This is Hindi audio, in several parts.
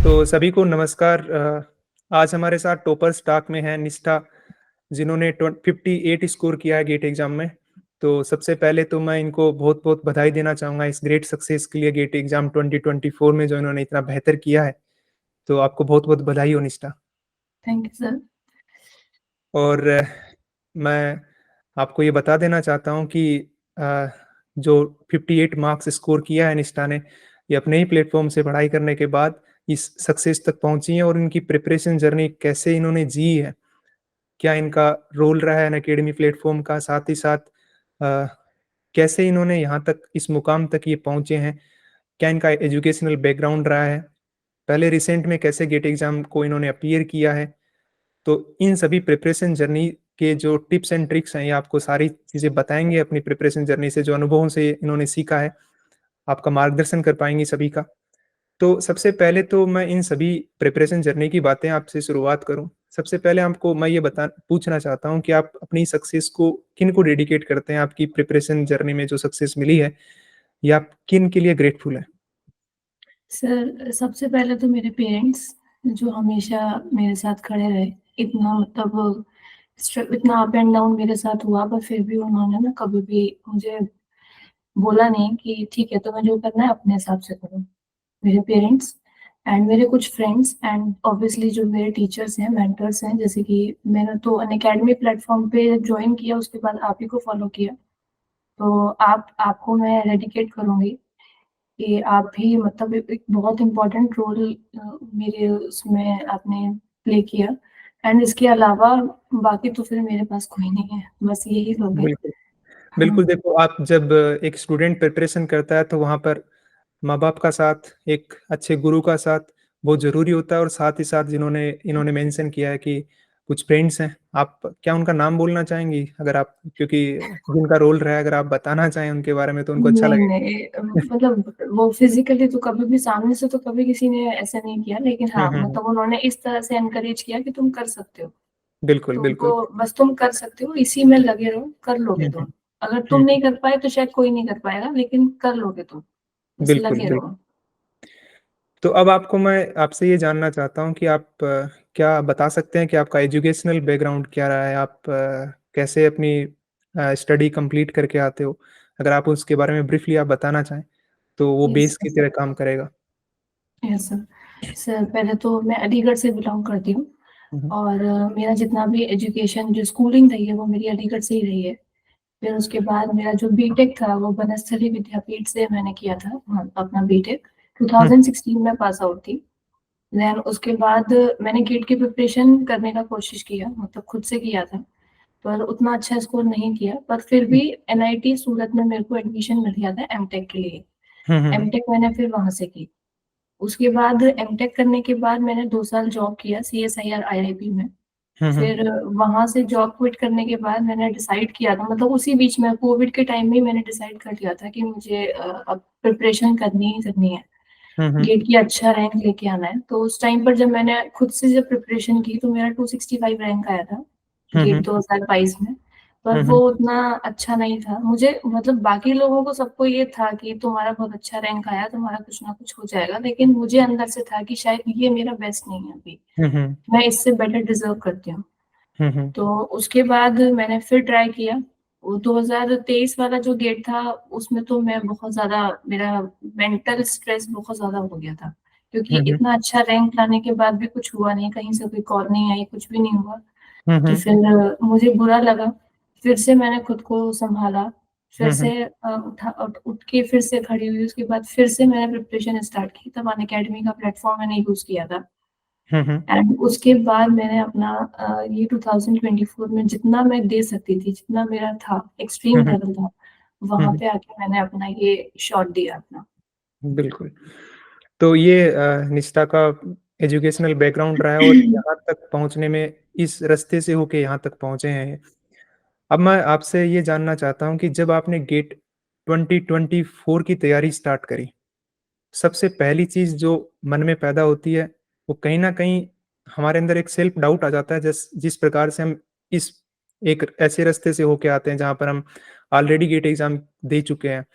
तो सभी को नमस्कार। आज हमारे साथ टॉपर्स टॉक में है निष्ठा, जिन्होंने 58 स्कोर किया है गेट एग्जाम में। तो सबसे पहले तो मैं इनको बहुत-बहुत बधाई देना चाहूँगा इस ग्रेट सक्सेस के लिए गेट एग्जाम 2024 में जो इन्होंने इतना बेहतर किया है। तो आपको बहुत-बहुत बधाई हो निष्ठा। Thank you sir. और मैं आपको ये बता देना चाहता हूँ कि अ, जो 58 मार्क्स स्कोर किया है निष्ठा ने, ये अपने ही प्लेटफ़ॉर्म से पढ़ाई करने के बाद इस सक्सेस तक पहुँची हैं और इनकी प्रिपरेशन जर्नी कैसे इन्होंने जी है, क्या इनका रोल रहा है अनअकैडमी प्लेटफ़ॉर्म का, साथ ही साथ अ, कैसे इन्होंने यहाँ तक इस मुकाम तक ये पहुँचे हैं, क्या इनका एजुकेशनल बैकग्राउंड रहा है, पहले रिसेंट में कैसे गेट एग्ज़ाम को इन्होंने अपीयर किया है। तो इन सभी प्रिपरेशन जर्नी के जो टिप्स एंड ट्रिक्स हैं, ये आपको सारी चीज़ें बताएँगे अपनी प्रिपरेशन जर्नी से, जो अनुभवों से इन्होंने सीखा है, आपका मार्गदर्शन कर पाएँगी सभी का। तो सबसे पहले तो मैं इन सभी प्रिपरेशन जर्नी की बातें आपसे शुरुआत करूँ। सबसे पहले आपको मैं ये बता पूछना चाहता हूँ कि आप अपनी सक्सेस को किनको डेडिकेट करते हैं? आपकी प्रिपरेशन जर्नी में जो सक्सेस मिली है, ये आप किन के लिए ग्रेटफुल हैं? सर, सबसे पहले तो मेरे पेरेंट्स जो हमेशा मेरे साथ खड़े रहे। इतना मतलब इतना अप एंड डाउन मेरे साथ हुआ, पर फिर भी उन्होंने ना कभी भी मुझे बोला नहीं कि ठीक है, तुम्हें जो करना है अपने हिसाब से करो। मेरे पेरेंट्स एंड मेरे कुछ फ्रेंड्स एंड ऑब्वियसली जो मेरे टीचर्स हैं, मेंटर्स हैं, जैसे कि मैंने तो अनअकैडमी प्लेटफ़ॉर्म पे जॉइन किया, उसके बाद आप ही को फ़ॉलो किया। तो आपको मैं डेडिकेट करूँगी कि आप भी मतलब एक बहुत इम्पोर्टेंट रोल मेरे उसमें आपने प्ले किया। एंड इसके अलावा बाकी तो फिर मेरे पास कोई नहीं है, बस यही लोग हैं। बिल्कुल। हाँ, बिल्कुल, देखो आप जब एक स्टूडेंट प्रिपरेशन करता है तो वहाँ पर माँ-बाप का साथ, एक अच्छे गुरु का साथ बहुत ज़रूरी होता है और साथ ही साथ जिन्होंने इन्होंने मेंशन किया है कि कुछ फ्रेंड्स हैं, आप क्या उनका नाम बोलना चाहेंगी? अगर आप क्योंकि जिनका रोल रहा है अगर आप बताना चाहें उनके बारे में तो उनको अच्छा नहीं, लगेगा। नहीं मतलब वो फिज़िकली तो कभी भी सामने से तो कभी किसी ने ऐसा नहीं किया, लेकिन हुँ, हाँ, हुँ, हुँ। मतलब उन्होंने इस तरह से एनकरेज किया कि तुम कर सकते हो। बिल्कुल, बिल्कुल। तुमको बस तुम कर सकते हो, इसी में लगे रहो, कर लोगे हुँ, तुम। हुँ। अगर हुँ, तुम हुँ। नहीं कर पाए तो शायद कोई नहीं कर पाएगा, लेकिन कर लोगे तुम, बस बिल्कुल, लगे बिल्कुल। रहो। तो अब आपको मैं आपसे ये जानना चाहता हूँ कि आप क्या बता सकते हैं कि आपका एजुकेशनल बैकग्राउंड क्या रहा है? आप कैसे अपनी स्टडी कंप्लीट करके आते हो? अगर आप उसके बारे में ब्रीफली आप बताना चाहें, तो वो यस बेस की तरह काम करेगा। Yes sir. सर पहले तो मैं अलीगढ़ से बिलॉन्ग करती हूँ हुँ, हुँ। और मेरा जितना भी एजुकेशन जो स्कूलिंग रही है वो मेरी अलीगढ़ से ही रही है। फिर उसके बाद मेरा जो बीटेक था वो बनस्थली विद्यापीठ से मैंने किया था, हाँ, अपना बीटेक हुँ, 2016 में पास आउट थी। देन उसके बाद मैंने गेट की प्रिपरेशन करने का कोशिश किया, मतलब खुद से किया था, पर उतना अच्छा स्कोर नहीं किया, पर फिर हुँ। भी एनआईटी सूरत में मेरे को एडमिशन मिल गया था एमटेक के लिए। हुँ, हुँ, हुँ। एमटेक मैंने फिर वहाँ से की। उसके बाद एमटेक करने के बाद मैंने 2 साल जॉब किया सीएसआईआर आईआईबी में। हुँ, हुँ। फिर वहाँ से जॉब क्विट करने के बाद मैंने डिसाइड किया था, मतलब उसी बीच में कोविड के टाइम में ही मैंने डिसाइड कर लिया था कि मुझे अब प्रिपरेशन करनी ही करनी है। हुँ, हुँ। गेट की अच्छा रैंक लेके आना है। तो उस टाइम पर जब मैंने खुद से जब प्रिपरेशन की तो मेरा 265 रैंक आया था, हुँ, गेट हुँ। 2022 में। पर हुँ, वो हुँ। उतना अच्छा नहीं था। मुझे मतलब बाकी लोगों को सबको ये था कि तुम्हारा बहुत अच्छा रैंक आया, तुम्हारा कुछ ना कुछ हो जाएगा। लेकिन मुझे अंदर से था कि शायद ये मेरा बेस्ट नहीं है अभी, हुँ, हुँ। मैं इससे बेटर डिज़र्व करती हूँ। हुँ, हुँ। तो उसके बाद मैंने फिर ट्राई किया। वो 2023 वाला जो गेट था, उसमें तो मैं बहुत ज़्यादा मेरा मेंटल स्ट्रेस बहुत ज़्यादा हो गया था। क्योंकि हुँ, हुँ। इतना अच्छा रैंक लाने के बाद भी कुछ हुआ नहीं, कहीं से कोई कॉल नहीं आई, कुछ भी नहीं हुआ। हुँ, तो हुँ। फिर मुझे बुरा लगा। फिर से मैंने खुद को सँभाला, फिर हुँ, हुँ। से उठ के फिर से खड़ी हुई, उसके बाद फिर से मैंने प्रिपरेशन स्टार्ट की। तब अनअकैडमी का प्लेटफ़ॉर्म मैंने यूज़ किया था। हुँ, हुँ। एंड उसके बाद मैंने अपना ये 2024 में जितना मैं दे सकती थी, जितना मेरा था, हुँ, एक्सट्रीम हुँ। लेवल था, हुँ, वहाँ हुँ। पे आके मैंने अपना ये शॉट दिया अपना। बिल्कुल। तो ये निष्ठा का एजुकेशनल बैकग्राउंड रहा है और यहाँ तक पहुँचने में इस रास्ते से होके यहाँ तक पहुँचे हैं। अब मैं आपसे ये जानना चाहता हूँ कि जब आपने गेट 2024 की तैयारी स्टार्ट करी, सबसे पहली चीज़ जो मन में पैदा होती है, वो कहीं न कहीं हमारे अंदर एक सेल्फ डाउट आ जाता है जिस प्रकार से हम इस एक ऐसे रास्ते से होके आते हैं जहाँ पर हम ऑलरेडी गेट एग्ज़ाम दे चुके हैं।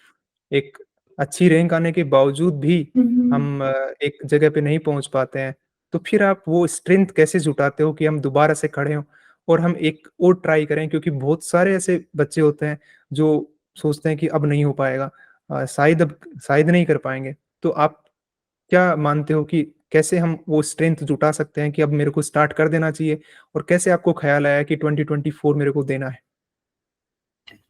एक अच्छी रैंक आने के बावजूद भी हुँ, हुँ। हम एक जगह पे नहीं पहुँच पाते हैं, तो फिर आप वो स्ट्रेंथ कैसे जुटाते हो कि हम दोबारा से खड़े हों और हम एक और ट्राई करें? क्योंकि बहुत सारे ऐसे बच्चे होते हैं जो सोचते हैं कि अब नहीं हो पाएगा, शायद नहीं कर पाएँगे। तो आप क्या मानते हो कि कैसे हम वो स्ट्रेंथ जुटा सकते हैं कि अब मेरे को स्टार्ट कर देना चाहिए और कैसे आपको ख़्याल आया कि 2024 मेरे को देना है?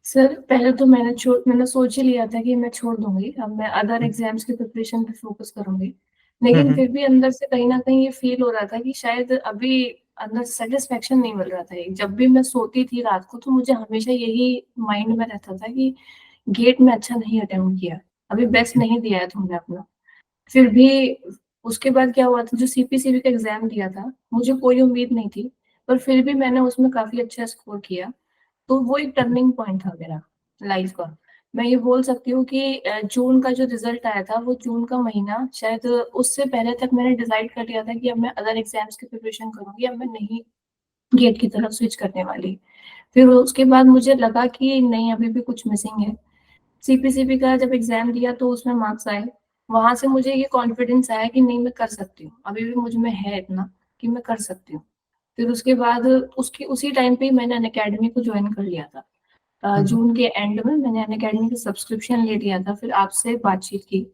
सर, पहले तो मैंने सोच ही लिया था कि मैं छोड़ दूँगी, अब मैं अदर हुँ, एग्ज़ाम्स की प्रिपरेशन पे फ़ोकस करूँगी। हुँ, लेकिन हुँ, फिर भी अंदर से कहीं न कहीं ये फ़ील हो रहा था कि शायद अभी अंदर से सैटिस्फैक्शन नहीं मिल रहा था। जब भी मैं सोती थी रात को, तो मुझे हमेशा यही माइंड में रहता था कि गेट में अच्छा नहीं अटेम्प्ट किया, अभी बेस्ट नहीं दिया है तुमने अपना। फिर भी उसके बाद क्या हुआ था, जो सीपीसीबी का एग्ज़ाम दिया था, मुझे कोई उम्मीद नहीं थी, पर फिर भी मैंने उसमें काफ़ी अच्छा स्कोर किया। तो वो एक टर्निंग पॉइंट था मेरा लाइफ का। मैं ये बोल सकती हूँ कि जून का जो रिज़ल्ट आया था, वो जून का महीना शायद उससे पहले तक मैंने डिसाइड कर लिया था कि अब मैं अदर एग्ज़ाम्स की प्रिपरेशन करूँगी, अब मैं नहीं गेट की तरफ स्विच करने वाली। फिर उसके बाद मुझे लगा कि नहीं, अभी भी कुछ मिसिंग है। सीपीसीबी का जब एग्ज़ाम दिया तो उसमें मार्क्स आए। वहाँ से मुझे ये कॉन्फिडेंस आया कि नहीं, मैं कर सकती हूँ। अभी भी मुझ में है इतना कि मैं कर सकती हूँ। फिर उसके बाद उसकी उसी टाइम पे ही मैंने अनअकैडमी को जॉइन कर लिया था। हुँ, हुँ, जून के एंड में मैंने अनअकैडमी का सब्सक्रिप्शन ले लिया था, फिर आपसे बातचीत की।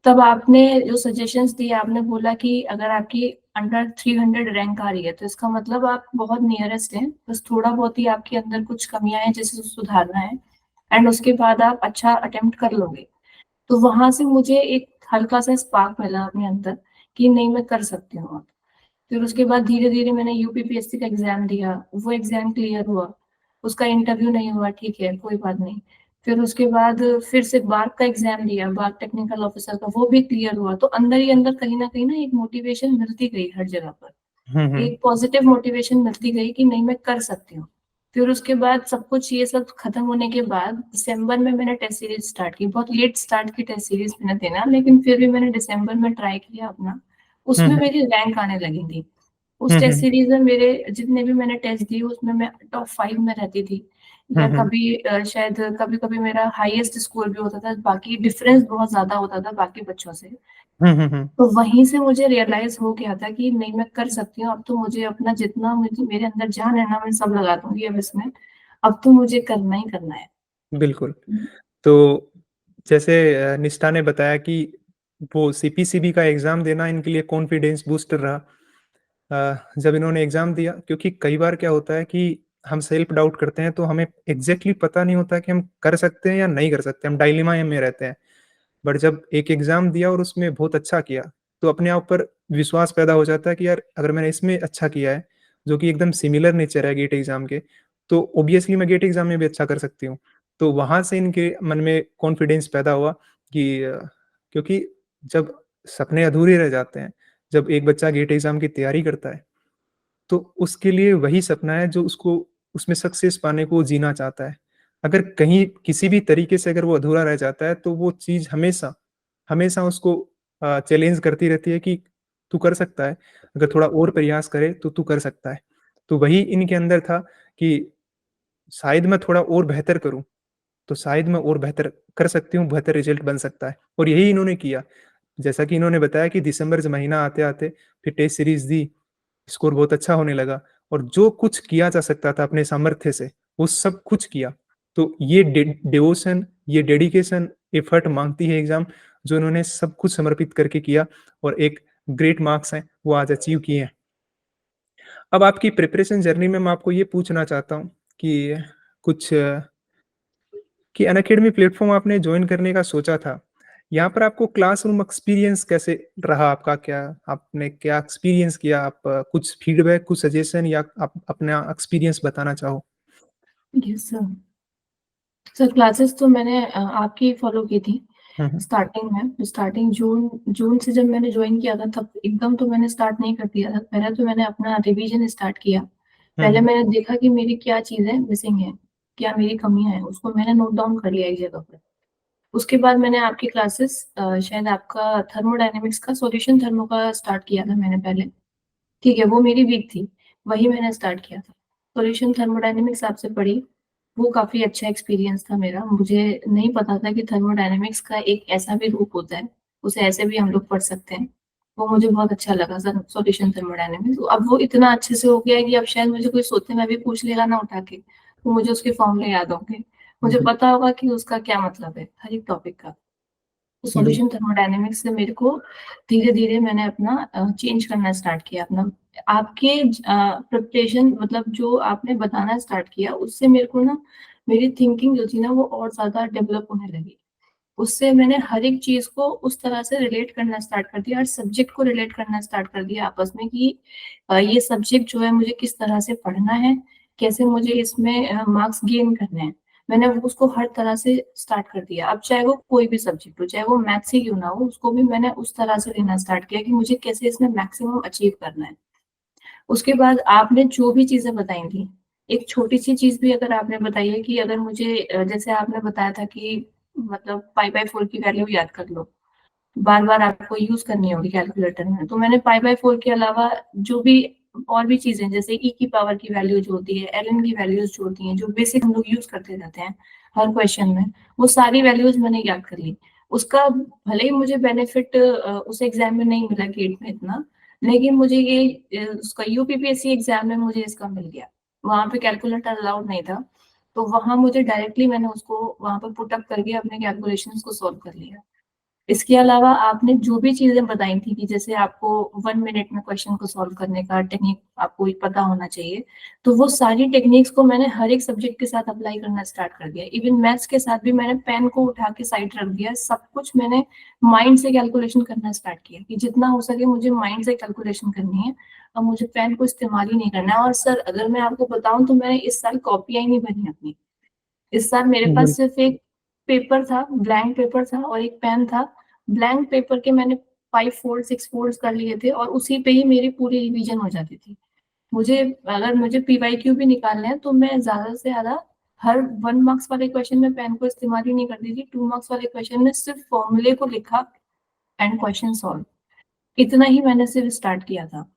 तब आपने जो सजेशंस दिए, आपने बोला कि अगर आपकी अंडर 300 रैंक आ रही है, तो इसका मतलब आप बहुत नियरेस्ट हैं, बस थोड़ा बहुत ही आपके अंदर कुछ कमियाँ हैं जिसे सुधारना है, एंड उसके बाद आप अच्छा अटेम्प्ट कर लोगे। तो वहाँ से मुझे एक हल्का-सा स्पार्क मिला अपने अंदर कि नहीं, मैं कर सकती हूँ अब। फिर उसके बाद धीरे-धीरे मैंने यूपीपीएससी का एग्ज़ाम दिया, वो एग्ज़ाम क्लियर हुआ। उसका इंटरव्यू नहीं हुआ, ठीक है, कोई बात नहीं। फिर उसके बाद फिर से बार्क का एग्ज़ाम दिया, बार्क टेक्निकल ऑफिसर का, वो भी क्लियर हुआ। तो अंदर ही अंदर कहीं न कहीं ना एक मोटिवेशन मिलती गई हर जगह पर। हुँ, हुँ, एक पॉज़िटिव मोटिवेशन मिलती गई कि नहीं, मैं कर सकती हूँ। फिर उसके बाद सब कुछ ये सब खत्म होने के बाद दिसंबर में मैंने टेस्ट सीरीज़ स्टार्ट की। बहुत लेट स्टार्ट की टेस्ट सीरीज़ मैंने देना, लेकिन फिर भी मैंने दिसंबर में ट्राई किया अपना। हुँ, उसमें हुँ, मेरी रैंक आने लगी थी। उस हुँ, टेस्ट हुँ, सीरीज़ में मेरे जितने भी मैंने टेस्ट दिए, उसमें मैं टॉप 5 में रहती थी, हुँ, या हुँ, कभी शायद कभी-कभी मेरा हाईएस्ट स्कोर भी होता था, बाकी डिफरेंस बहुत ज़्यादा होता था बाकी बच्चों से। हुँ, हुँ, हुँ। तो वहीं से मुझे रियलाइज़ हो गया था कि नहीं, मैं कर सकती हूँ, अब तो मुझे अपना जितना मुझे मेरे अंदर जान है ना, मैं सब लगा दूँगी अब इसमें, अब तो मुझे करना ही करना है। बिल्कुल। हुँ, तो जैसे निष्ठा ने बताया कि वो सीपीसीबी का एग्ज़ाम देना इनके लिए कॉन्फिडेंस बूस्टर रहा। जब इन्होंने एग्ज़ाम दिया, क्योंकि कई बार क्या होता है कि हम सेल्फ डाउट करते हैं तो हमें एग्ज़ैक्टली पता नहीं होता कि हम कर सकते हैं या नहीं कर सकते, हम डायलेमा में रहते हैं। बट जब एक एग्ज़ाम दिया और उसमें बहुत अच्छा किया, तो अपने आप पर विश्वास पैदा हो जाता है कि यार अगर मैंने इसमें अच्छा किया है, जो कि एकदम सिमिलर नेचर है गेट एग्ज़ाम के, तो ऑब्वियसली मैं गेट एग्ज़ाम में भी अच्छा कर सकती हूँ। तो वहाँ से इनके मन में कॉन्फिडेंस पैदा हुआ कि क्योंकि जब सपने अधूरे रह जाते हैं, जब एक बच्चा गेट एग्ज़ाम की तैयारी करता है, तो उसके लिए वही सपना है जो उसको उसमें सक्सेस पाने को वो जीना चाहता है। अगर कहीं किसी भी तरीके से अगर वो अधूरा रह जाता है, तो वो चीज़ हमेशा, हमेशा उसको चैलेंज करती रहती है कि तू कर सकता है, अगर थोड़ा और प्रयास करे तो तू कर सकता है। तो वही इनके अंदर था कि शायद मैं थोड़ा और बेहतर करूँ, तो शायद मैं और बेहतर कर सकती हूँ, बेहतर रिज़ल्ट बन सकता है और यही इन्होंने किया। जैसा कि इन्होंने बताया कि दिसंबर ज महीना आते-आते फिर टेस्ट सीरीज़ दी, स्कोर बहुत अच्छा होने लगा और जो कुछ किया जा सकता था अपने सामर्थ्य से, वो सब कुछ किया। तो ये डिवोशन, ये डेडिकेशन, एफर्ट माँगती है एग्ज़ाम, जो इन्होंने सब कुछ समर्पित करके किया और एक ग्रेट मार्क्स हैं, वो आज अचीव किए हैं। अब आपकी प्रिपरेशन जर्नी में मैं आपको ये पूछना चाहता हूँ कि कुछ कि अनअकैडमी प्लेटफ़ॉर्म आपने जॉइन करने का सोचा था। यहाँ पर आपको क्लासरूम एक्सपीरियंस कैसे रहा आपका? क्या आपने क्या एक्सपीरियंस किया? आप कुछ फीडबैक, कुछ सजेशन या आप अपना एक्सपीरियंस बताना चाहो? Yes sir. सर, क्लासेस तो मैंने आपकी फॉलो की थी हुँ, हुँ। स्टार्टिंग में। स्टार्टिंग जून जून से जब मैंने जॉइन किया था, तब एकदम तो मैंने स्टार्ट नहीं कर दिया था। पहले तो मैंने अपना रिवीजन स्टार्ट किया। हुँ, पहले हुँ। मैंने देखा कि मेरी क्या चीज़ें मिसिंग हैं, क्या मेरी कमियाँ हैं, उसको मैंने नोट डाउन कर लिया एक जगह पर। उसके बाद मैंने आपकी क्लासेस शायद आपका थर्मोडायनामिक्स का सॉल्यूशन थर्मो का स्टार्ट किया था मैंने पहले। ठीक है, वो मेरी वीक थी, वही मैंने स्टार्ट किया था। सॉल्यूशन थर्मोडायनामिक्स आपसे पढ़ी, वो काफ़ी अच्छा एक्सपीरियंस था मेरा। मुझे नहीं पता था कि थर्मोडायनामिक्स का एक ऐसा भी रूप होता है, उसे ऐसे भी हम लोग पढ़ सकते हैं। वो मुझे बहुत अच्छा लगा सर, सॉल्यूशन थर्मोडायनामिक्स। अब वो इतना अच्छे से हो गया है कि अब शायद मुझे कोई सोते में भी पूछ लेगा ना उठा के, तो मुझे उसके फॉर्मूले याद होंगे। मुझे जी, पता होगा कि उसका क्या मतलब है, हर एक टॉपिक का। तो जी, सॉल्यूशन थर्मोडायनेमिक्स से मेरे को धीरे-धीरे मैंने अपना चेंज करना स्टार्ट किया अपना। आपके प्रिपरेशन मतलब जो आपने बताना स्टार्ट किया, उससे मेरे को ना मेरी थिंकिंग जो थी ना वो और ज़्यादा डेवलप होने लगी। उससे मैंने हर एक चीज़ को उस तरह से रिलेट करना स्टार्ट कर दिया, हर सब्जेक्ट को रिलेट करना स्टार्ट कर दिया आपस में कि ये सब्जेक्ट जो है मुझे किस तरह से पढ़ना है, कैसे मुझे इसमें मार्क्स गेन करने हैं। मैंने वो उसको हर तरह से स्टार्ट कर दिया। अब चाहे वो कोई भी सब्जेक्ट हो, चाहे वो मैथ्स ही क्यों ना हो, उसको भी मैंने उस तरह से लेना स्टार्ट किया कि मुझे कैसे इसमें मैक्सिमम अचीव करना है। उसके बाद आपने जो भी चीज़ें बताई थी, एक छोटी-सी चीज़ भी अगर आपने बताई है कि अगर मुझे जैसे आपने बताया था कि मतलब पाई/4 की वैल्यू याद कर लो। बार-बार आपको यूज़ करनी होगी कैलकुलेटर में। तो मैंने पाई/4 के अलावा जो भी और भी चीज़ें जैसे ई की पावर की वैल्यू जो होती है, एलएन की वैल्यूज़ जो होती हैं, जो बेसिक हम लोग यूज़ करते रहते हैं हर क्वेश्चन में, वो सारी वैल्यूज़ मैंने याद कर ली। उसका भले ही मुझे बेनिफिट उस एग्ज़ाम में नहीं मिला गेट में इतना, लेकिन मुझे ये उसका यूपीपीएससी एग्ज़ाम में मुझे इसका मिल गया। वहाँ पे कैलकुलेटर अलाउड नहीं था, तो वहाँ मुझे डायरेक्टली मैंने उसको वहाँ पे पुट अप करके अपने कैलकुलेशंस को सॉल्व कर लिया। इसके अलावा आपने जो भी चीज़ें बताई थी कि जैसे आपको 1 मिनट में क्वेश्चन को सॉल्व करने का टेक्निक आपको पता होना चाहिए, तो वो सारी टेक्निक्स को मैंने हर एक सब्जेक्ट के साथ अप्लाई करना स्टार्ट कर दिया। इवन मैथ्स के साथ भी मैंने पेन को उठा के साइड रख दिया। सब कुछ मैंने माइंड से कैलकुलेशन करना स्टार्ट किया कि जितना हो सके मुझे माइंड से कैलकुलेशन करनी है। अब मुझे पेन को इस्तेमाल ही नहीं करना है और सर अगर मैं आपको बताऊँ तो मैंने इस साल कॉपियाँ ही नहीं भरी अपनी। इस साल मेरे पास बिल सिर्फ एक पेपर था, ब्लैंक पेपर था और एक पेन था। ब्लैंक पेपर के मैंने 5 फोल्ड 6 फोल्ड्स कर लिए थे और उसी पे ही मेरी पूरी रिवीजन हो जाती थी। मुझे अगर मुझे पीवाईक्यू भी निकालने हैं तो मैं ज़्यादा से ज़्यादा हर 1 मार्क्स वाले क्वेश्चन में पेन को इस्तेमाल ही नहीं करती थी। 2 मार्क्स वाले क्वेश्चन में सिर्फ फॉर्मूले को लिखा एंड क्वेश्चन सॉल्व। इतना ही मैंने सिर्फ स्टार्ट किया था।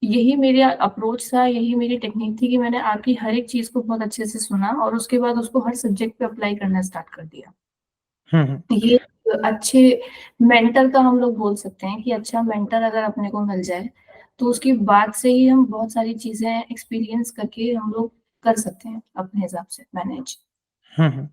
यही मेरा अप्रोच था, यही मेरी टेक्निक थी कि मैंने आपकी हर एक चीज़ को बहुत अच्छे से सुना और उसके बाद उसको हर सब्जेक्ट पे अप्लाई करना स्टार्ट कर दिया। हुँ, हुँ। ये अच्छे मेंटर का हम लोग बोल सकते हैं कि अच्छा मेंटर अगर अपने को मिल जाए, तो उसकी बात से ही हम बहुत सारी चीज़ें एक्सपीरियंस करके हम लोग कर सकते हैं अपने हिसाब से मैनेज। हुँ, हुँ।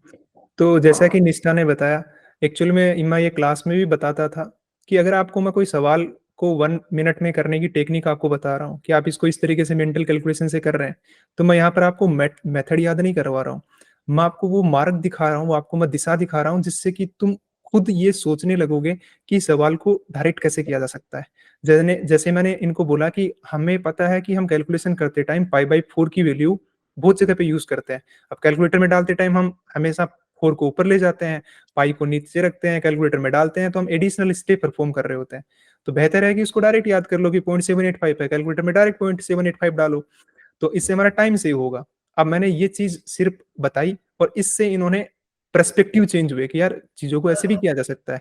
तो जैसा कि निष्ठा ने बताया, एक्चुअल में मैं ये क्लास में भी बताता था कि अगर आपको मैं कोई सवाल को 1 मिनट में करने की टेक्निक आपको बता रहा हूँ कि आप इसको इस तरीके से मेंटल कैलकुलेशन से कर रहे हैं, तो मैं यहाँ पर आपको मेथड याद नहीं करवा रहा हूँ। मैं आपको वो मार्ग दिखा रहा हूँ, वो आपको मैं दिशा दिखा रहा हूँ जिससे कि तुम खुद ये सोचने लगोगे कि सवाल को डायरेक्ट कैसे किया जा सकता है। जैसे मैंने इनको बोला कि हमें पता है कि हम कैलकुलेशन करते टाइम पाई/4 की वैल्यू बहुत जगह पे यूज़ करते हैं। अब कैलकुलेटर में डालते टाइम हम हमेशा 4 को ऊपर ले जाते हैं, पाई को नीचे रखते हैं, कैलकुलेटर में डालते हैं, तो हम एडिशनल स्टेप परफ़ॉर्म कर रहे होते हैं। तो बेहतर है कि उसको डायरेक्ट याद कर लो कि 0.785 है, कैलकुलेटर में डायरेक्ट 0.785 डालो, तो इससे हमारा टाइम सेव होगा। अब मैंने ये चीज़ सिर्फ़ बताई और इससे इन्होंने पर्सपेक्टिव चेंज हुए कि यार चीज़ों को ऐसे भी किया जा सकता है,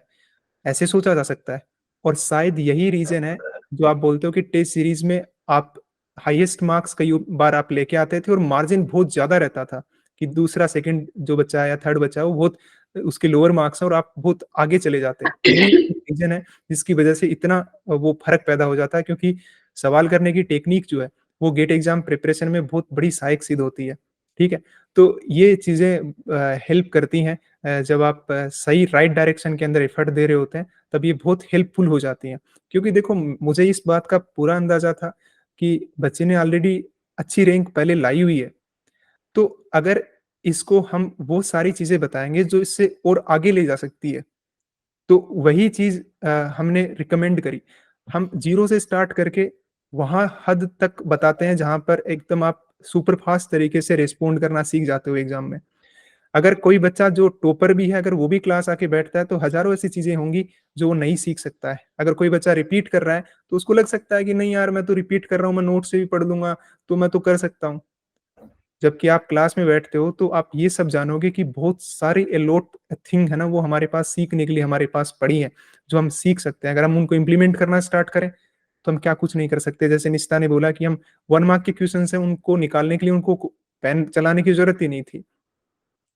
ऐसे सोचा जा सकता है। और शायद यही रीज़न है, जो आप बोलते हो कि टेस्ट सीरीज़ में आप हाईएस्ट मार्क्स कई बार आप लेके आते थे और मार्जिन बहुत ज़्यादा रहता था, कि दूसरा, सेकंड जो बच्चा है या थर्ड बच्चा है, वो बहुत उसके लोअर मार्क्स हैं और आप बहुत आगे चले जाते। यही रीज़न है, जिसकी वजह से इतना वो फ़र्क पैदा हो जाता है, क्योंकि सवाल करने की टेक्नीक जो है, वो गेट एग्ज़ाम प्रिपरेशन में बहुत बड़ी सहायक सिद्ध होती है। ठीक है? तो ये चीज़ें हेल्प करती हैं जब आप सही राइट डायरेक्शन के अंदर एफर्ट दे रहे होते हैं, तब ये बहुत हेल्पफुल हो जाती हैं। क्योंकि देखो मुझे इस बात का पूरा अंदाज़ा था कि बच्चे ने ऑलरेडी अच्छी रैंक पहले लाई हुई है, तो अगर इसको हम वो सारी चीज़ें बताएँगे जो इससे और आगे ले जा सकती है, तो वही चीज़ हमने रिकमेंड करी। हम 0 से स्टार्ट करके वहाँ हद तक बताते हैं जहाँ पर एकदम आप सुपर फ़ास्ट तरीके से रिस्पॉन्ड करना सीख जाते हो एग्ज़ाम में। अगर कोई बच्चा जो टॉपर भी है, अगर वो भी क्लास आके बैठता है, तो हज़ारों ऐसी चीज़ें होंगी जो वो नहीं सीख सकता है। अगर कोई बच्चा रिपीट कर रहा है, तो उसको लग सकता है कि नहीं यार मैं तो रिपीट कर रहा हूँ, मैं नोट से भी पढ़ लूँगा, तो मैं तो कर सकता हूँ। जबकि आप क्लास में बैठते हो, तो आप ये सब जानोगे कि बहुत सारी अ लॉट थिंग है ना, वो हमारे पास सीखने के लिए हमारे पास पड़ी हैं, जो हम सीख सकते हैं। अगर हम उनको इम्प्लीमेंट करना स्टार्ट करें, तो हम क्या कुछ नहीं कर सकते। जैसे निशिता ने बोला कि हम 1 मार्क के क्वेश्चन्स हैं, उनको निकालने के लिए उनको पेन चलाने की ज़रूरत ही नहीं थी।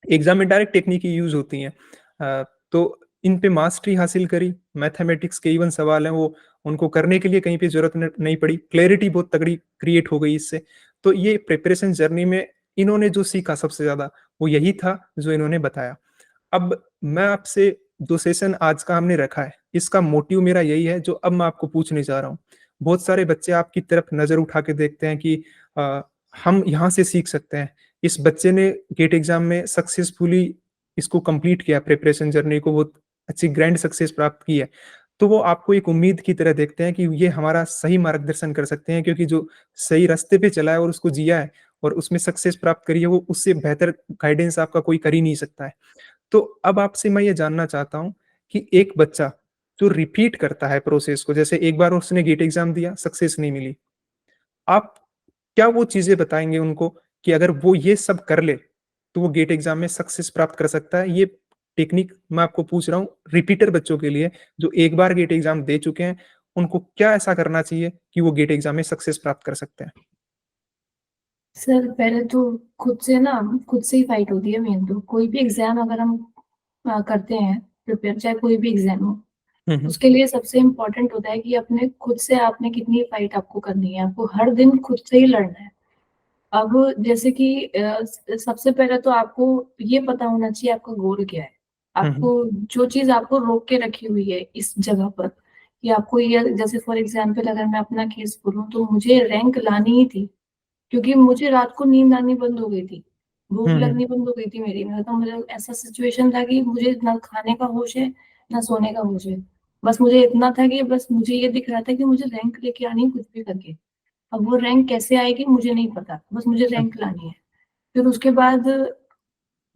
एग्ज़ाम में डायरेक्ट टेक्निक ही यूज़ होती हैं। तो इन पे मास्टरी हासिल करी, मैथमेटिक्स के इवन सवाल हैं वो उनको करने के लिए कहीं पे ज़रूरत न नहीं पड़ी, क्लैरिटी बहुत तगड़ी क्रिएट हो गई इससे। तो ये प्रिपरेशन जर्नी में इन्होंने जो सीखा सबसे ज़्यादा, वो यही था जो इन्होंने बताया। अब मैं आपसे जो सेशन आज का हमने रखा है, इसका मोटिव मेरा यही है जो अब मैं आपको पूछने जा रहा हूँ। बहुत सारे बच्चे आपकी तरफ नज़र उठा के देखते हैं कि अ, हम यहाँ से सीख सकते हैं। इस बच्चे ने गेट एग्ज़ाम में सक्सेसफुली इसको कंप्लीट किया प्रिपरेशन जर्नी को बहुत अच्छी ग्रैंड सक्सेस प्राप्त की है। तो वो आपको एक उम्मीद की तरह देखते हैं कि ये हमारा सही मार्गदर्शन कर सकते हैं क्योंकि जो सही रास्ते पे चला है और उसको जिया है और उसमें सक्सेस प्राप्त करी है, वो उससे बेहतर गाइडेंस आपका कोई कर ही नहीं सकता है। तो अब आपसे मैं ये जानना चाहता हूँ कि एक बच्चा जो रिपीट करता है प्रोसेस को, जैसे एक बार उसने गेट एग्ज़ाम दिया, सक्सेस नहीं मिली। आप क्या वो चीज़ें बताएँगे उनको कि अगर वो ये सब कर ले, तो वो गेट एग्ज़ाम में सक्सेस प्राप्त कर सकता है? ये टेक्निक मैं आपको पूछ रहा हूँ रिपीटर बच्चों के लिए, जो एक बार गेट एग्ज़ाम दे चुके हैं, उनको क्या ऐसा करना चाहिए कि वो गेट एग्ज़ाम में सक्सेस प्राप्त कर सकते हैं? सर पहले तो खुद से ही फाइट होती है मेन तो। कोई भी एग्ज़ाम अगर हम करते हैं प्रिपेयर, चाहे कोई भी एग्ज़ाम हो, हुँ, हुँ। उसके लिए सबसे इम्पोर्टेंट होता है कि अपने खुद से आपने कितनी फाइट आपको करनी है। आपको हर दिन खुद से ही लड़ना है। अब जैसे कि सबसे पहले तो आपको ये पता होना चाहिए आपका गोल क्या है। हुँ, हुँ। आपको जो चीज़ आपको रोक के रखी हुई है इस जगह पर, कि आपको ये, जैसे फॉर एग्ज़ाम्पल अगर मैं अपना केस बोलूँ तो मुझे रैंक लानी ही थी। क्योंकि मुझे रात को नींद आनी बंद हो गई थी, भूख हुँ, हुँ। लगनी बंद हो गई थी मेरी। मतलब मुझे ऐसा सिचुएशन था कि मुझे ना खाने का होश है, ना सोने का होश है। बस मुझे इतना था कि बस मुझे ये दिख रहा था कि मुझे रैंक लेके आनी है कुछ भी करके। अब वो रैंक कैसे आएगी मुझे नहीं पता, बस मुझे हुँ, रैंक लानी है। फिर उसके बाद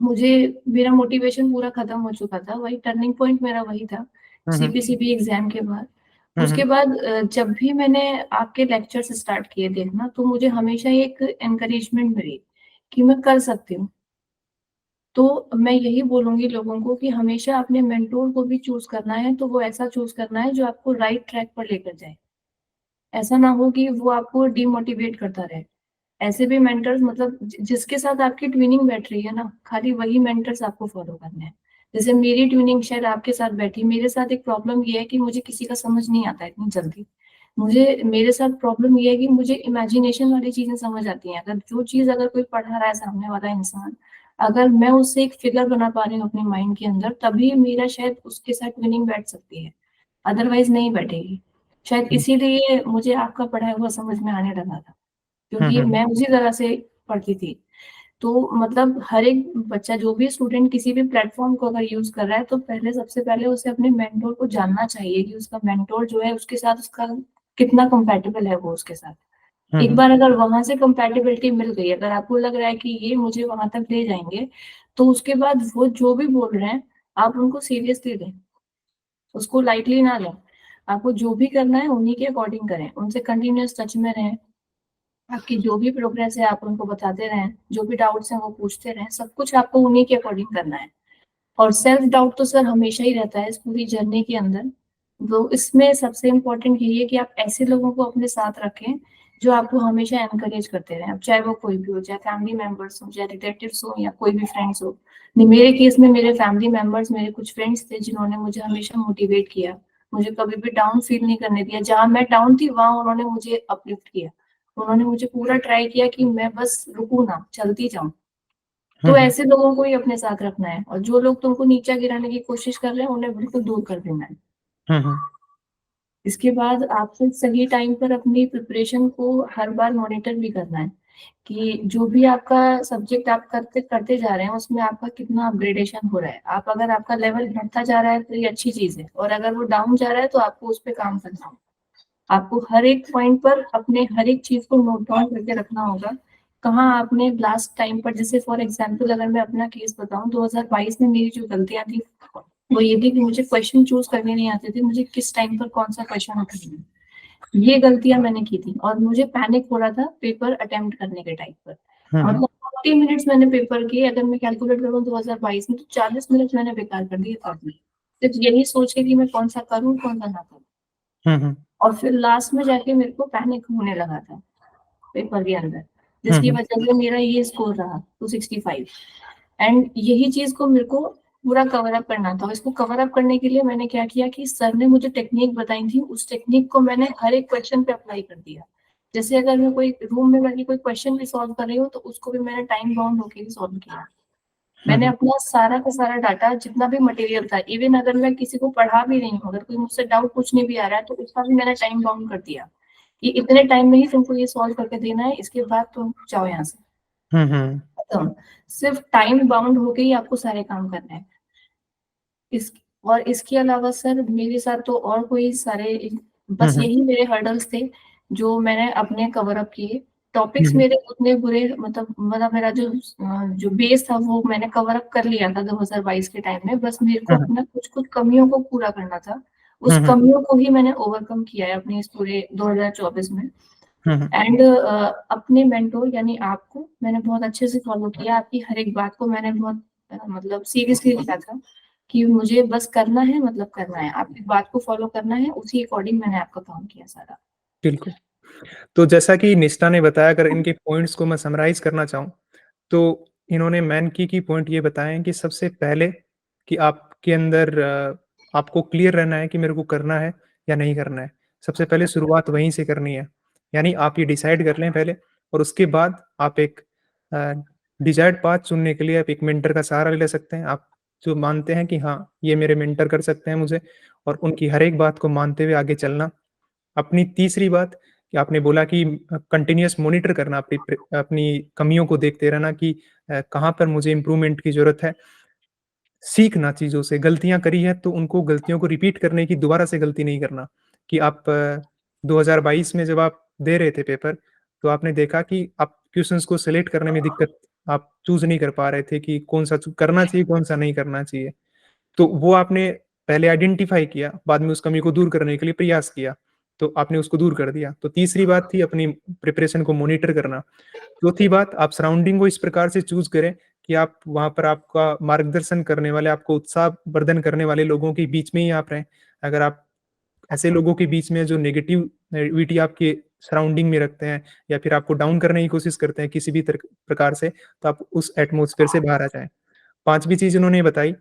मुझे मेरा मोटिवेशन पूरा खत्म हो चुका था, वही टर्निंग पॉइंट मेरा वही था, हुँ, हुँ। सीपीसीबी एग्ज़ाम के बाद। हुँ, हुँ। उसके बाद जब भी मैंने आपके लेक्चर्स स्टार्ट किए देखना, तो मुझे हमेशा एक एनकरेजमेंट मिली कि मैं कर सकती हूँ। तो मैं यही बोलूँगी लोगों को कि हमेशा अपने मेंटर को भी चूज़ करना है, तो वो ऐसा चूज़ करना है जो आपको राइट ट्रैक पर लेकर जाए। ऐसा ना हो कि वो आपको डिमोटिवेट करता रहे। ऐसे भी मेंटर्स, मतलब जिसके साथ आपकी ट्विनिंग बैठ रही है ना, खाली वही मेंटर्स आपको फॉलो करने हैं। जैसे मेरी ट्विनिंग शायद आपके साथ बैठी, मेरे साथ एक प्रॉब्लम ये है कि मुझे किसी का समझ नहीं आता इतनी जल्दी। मेरे साथ प्रॉब्लम ये है कि मुझे इमेजिनेशन वाली चीज़ें समझ आती हैं। अगर कोई पढ़ा रहा है सामने वाला इंसान, अगर मैं उससे एक फिगर बना पा रही हूँ अपने माइंड के अंदर, तभी मेरा शायद उसके साथ ट्विनिंग बैठ सकती है, अदरवाइज़ नहीं बैठेगी। शायद हुँ, इसीलिए मुझे आपका पढ़ाया हुआ समझ में आने लगा था। हुँ, क्योंकि हुँ। मैं उसी तरह से पढ़ती थी। तो मतलब हर एक बच्चा, जो भी स्टूडेंट किसी भी प्लेटफ़ॉर्म को अगर यूज़ कर रहा है, तो पहले सबसे पहले उसे अपने मेंटर को जानना चाहिए कि उसका मेंटर जो है उसके साथ उसका कितना कंपैटिबल है वो उसके साथ। हुँ, एक हुँ। बार अगर वहाँ से कंपैटिबिलिटी मिल गई, अगर आपको लग रहा है कि ये मुझे वहाँ तक ले जाएँगे, तो उसके बाद वो जो भी बोल रहे हैं, आप उनको सीरियसली लें, उसको लाइटली ना लें। आपको जो भी करना है उन्हीं के अकॉर्डिंग करें, उनसे कंटीन्यूअस टच में रहें। आपकी जो भी प्रोग्रेस है आप उनको बताते रहें, जो भी डाउट्स हैं वो पूछते रहें, सब कुछ आपको उन्हीं के अकॉर्डिंग करना है। और सेल्फ डाउट तो सर हमेशा ही रहता है इस पूरी जर्नी के अंदर। तो इसमें सबसे इम्पोर्टेंट यही है कि आप ऐसे लोगों को अपने साथ रखें, जो आपको हमेशा एनकरेज करते रहें। अब चाहे वो कोई भी हो, चाहे फैमिली मेंबर्स हों, चाहे रिलेटिव्स हों या कोई भी फ्रेंड्स हो। मेरे केस में मेरे फैमिली मेंबर्स, मेरे कुछ फ्रेंड्स थे जिन्होंने मुझे हमेशा मोटिवेट किया। मुझे कभी भी डाउन फील नहीं करने दिया। जहाँ मैं डाउन थी वहाँ उन्होंने मुझे अपलिफ्ट किया। उन्होंने मुझे पूरा ट्राई किया कि मैं बस रुकूँ ना, चलती जाऊँ। हुँ, तो हुँ। ऐसे लोगों को ही अपने साथ रखना है, और जो लोग तुमको नीचा गिराने की कोशिश कर रहे हैं, उन्हें बिल्कुल दूर कर देना है। हुँ, हुँ। इसके बाद आपको सही टाइम पर अपनी प्रिपरेशन को हर बार मॉनिटर भी करना है, कि जो भी आपका सब्जेक्ट आप करते करते जा रहे हैं, उसमें आपका कितना अपग्रेडेशन हो रहा है। अगर आपका लेवल बढ़ता जा रहा है, तो ये अच्छी चीज़ है, और अगर वो डाउन जा रहा है, तो आपको उस पे काम करना होगा। आपको हर एक पॉइंट पर अपने हर एक चीज़ को नोट डाउन करके रखना होगा। कहाँ आपने लास्ट टाइम पर, जैसे फॉर एग्ज़ाम्पल अगर मैं अपना केस बताऊँ, 2022 में मेरी जो गलतियाँ थी, वो ये थी कि मुझे क्वेश्चन चूज़ करने नहीं आते थे, मुझे किस टाइम पर कौन-सा क्वेश्चन उठाना है। ये गलतियाँ मैंने की थी, और मुझे पैनिक हो रहा था पेपर अटेम्प्ट करने के टाइम पर। हुँ, हुँ। मतलब 40 मिनट्स मैंने पेपर किए, अगर मैं कैलकुलेट करूँ 2022 में, तो 40 मिनट मैंने बेकार कर दिए पढ़ में। सिर्फ यही सोच के कि मैं कौन-सा करूँ, कौन-सा ना करूँ। हुँ, हुँ। और फिर लास्ट में जाके मेरे को पैनिक होने लगा था पेपर के अंदर। जिसकी वजह से मेरा ये स्कोर रहा 265। एंड यही चीज को मेरे को पूरा कवर अप करना था। इसको कवर अप करने के लिए मैंने क्या किया कि सर ने मुझे टेक्निक बताई थी, उस टेक्निक को मैंने हर एक क्वेश्चन पे अप्लाई कर दिया। जैसे अगर मैं कोई रूम में बैठी कोई क्वेश्चन भी सॉल्व कर रही हूँ तो उसको भी मैंने टाइम बाउंड होकर ही सॉल्व किया। मैंने अपना सारा का सारा डाटा जितना भी मटेरियल था, इवन अगर मैं किसी को पढ़ा भी रही हूँ, अगर कोई मुझसे डाउट पूछने भी आ रहा है तो उसका भी मैंने टाइम बाउंड कर दिया कि इतने टाइम में ही तुमको ये सॉल्व करके देना है, इसके बाद तुम जाओ यहाँ से। खत्म। सिर्फ टाइम बाउंड होके ही आपको सारे काम करने हैं। इस और इसके अलावा सर मेरे साथ तो और कोई सारे, बस यही मेरे हर्डल्स थे जो मैंने अपने कवर अप किए। टॉपिक्स मेरे उतने बुरे, मतलब मेरा जो बेस था वो मैंने कवर अप कर लिया था 2022 के टाइम में। बस मेरे को अपना कुछ कुछ कमियों को पूरा करना था। उस कमियों को ही मैंने ओवरकम किया है अपने इस पूरे 2024 में। एंड अपने मेंटोर यानी आपको मैंने बहुत अच्छे से फॉलो किया। आपकी हर एक बात को मैंने बहुत मतलब सीरियसली लिया था कि मुझे बस करना है, मतलब करना है, आपकी बात को फॉलो करना है, उसी अकॉर्डिंग मैंने आपका काम किया सारा। बिल्कुल। तो जैसा कि निष्ठा ने बताया, अगर इनके पॉइंट्स को मैं समराइज़ करना चाहूँ, तो इन्होंने मेन की पॉइंट ये बताए हैं कि सबसे पहले कि आपके अंदर आपको क्लियर रहना है कि मेरे को करना है या नहीं करना है। सबसे पहले शुरुआत वहीं से करनी है। यानी आप ये डिसाइड कर लें पहले, और उसके बाद आप एक अ, डिज़ायर्ड पाथ चुनने के लिए आप एक मेंटर का सहारा ले सकते हैं। आप जो मानते हैं कि हाँ, ये मेरे मेंटर कर सकते हैं मुझे, और उनकी हर एक बात को मानते हुए आगे चलना। अपनी तीसरी बात कि आपने बोला कि कंटिन्यूअस मॉनिटर करना, अपनी कमियों को देखते रहना कि कहाँ पर मुझे इम्प्रूवमेंट की ज़रूरत है। सीखना चीज़ों से, गलतियाँ करी हैं तो उनको गलतियों को रिपीट करने की, दोबारा से गलती नहीं करना। कि आप 2022 में जब आप दे रहे थे पेपर, तो आपने देखा कि आप क्वेश्चन्स को सेलेक्ट करने में दिक्कत, आप चूज़ नहीं कर पा रहे थे कि कौन-सा करना चाहिए, कौन-सा नहीं करना चाहिए। तो वो आपने पहले आइडेंटिफ़ाई किया, बाद में उस कमी को दूर करने के लिए प्रयास किया, तो आपने उसको दूर कर दिया। तो तीसरी बात थी अपनी प्रिपरेशन को मॉनिटर करना। चौथी बात, आप सराउंडिंग को इस प्रकार से चूज़ करें कि आप वहाँ पर आपका मार्गदर्शन करने वाले, आपको उत्साहवर्धन करने वाले लोगों के बीच में ही आप रहें। अगर आप ऐसे लोगों के बीच में जो नेगेटिविटी आपके सराउंडिंग में रखते हैं या फिर आपको डाउन करने की कोशिश करते हैं किसी भी प्रकार से, तो आप उस एटमॉस्फेयर से बाहर आ जाएँ। 5वीं चीज़ उन्होंने बताई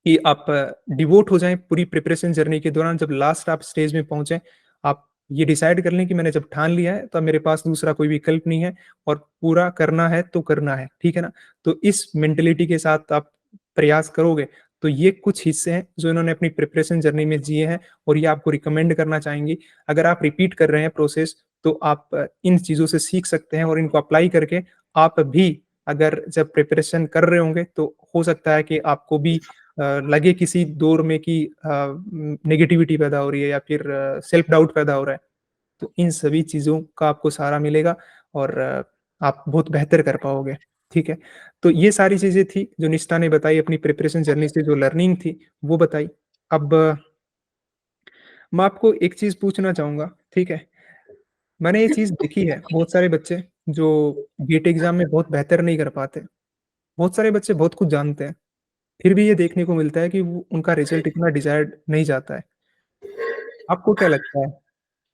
कि आप डिवोट हो जाएँ पूरी प्रिपरेशन जर्नी के दौरान, जब लास्ट आप स्टेज में पहुँचे, आप ये डिसाइड कर लें कि मैंने जब ठान लिया है, तो अब मेरे पास दूसरा कोई विकल्प नहीं है और पूरा करना है तो करना है, ठीक है ना? तो इस मेंटालिटी के साथ आप प्रयास करोगे, तो ये कुछ हिस्से हैं जो इन्होंने अपनी प्रिपरेशन जर्नी में जिए हैं और ये आपको रिकमेंड करना चाहेंगी। अगर आप रिपीट कर रहे हैं प्रोसेस, तो आप इन चीज़ों से सीख सकते हैं और इनको अप्लाई करके आप भी अगर जब प्रिपरेशन कर रहे होंगे, तो हो सकता है कि आपको भी लगे किसी दौर में कि नेगेटिविटी पैदा हो रही है या फिर सेल्फ डाउट पैदा हो रहा है, तो इन सभी चीज़ों का आपको सहारा मिलेगा और आप बहुत बेहतर कर पाओगे, ठीक है? तो ये सारी चीज़ें थी जो निष्ठा ने बताई, अपनी प्रिपरेशन जर्नी से जो लर्निंग थी, वो बताई। अब मैं आपको एक चीज़ पूछना चाहूँगा, ठीक है? मैंने ये चीज़ देखी है, बहुत सारे बच्चे जो गेट एग्ज़ाम में बहुत बेहतर नहीं कर पाते। बहुत सारे बच्चे बहुत कुछ जानते हैं, फिर भी ये देखने को मिलता है कि वो उनका रिज़ल्ट इतना डिज़ायर्ड नहीं जाता है। आपको क्या लगता है,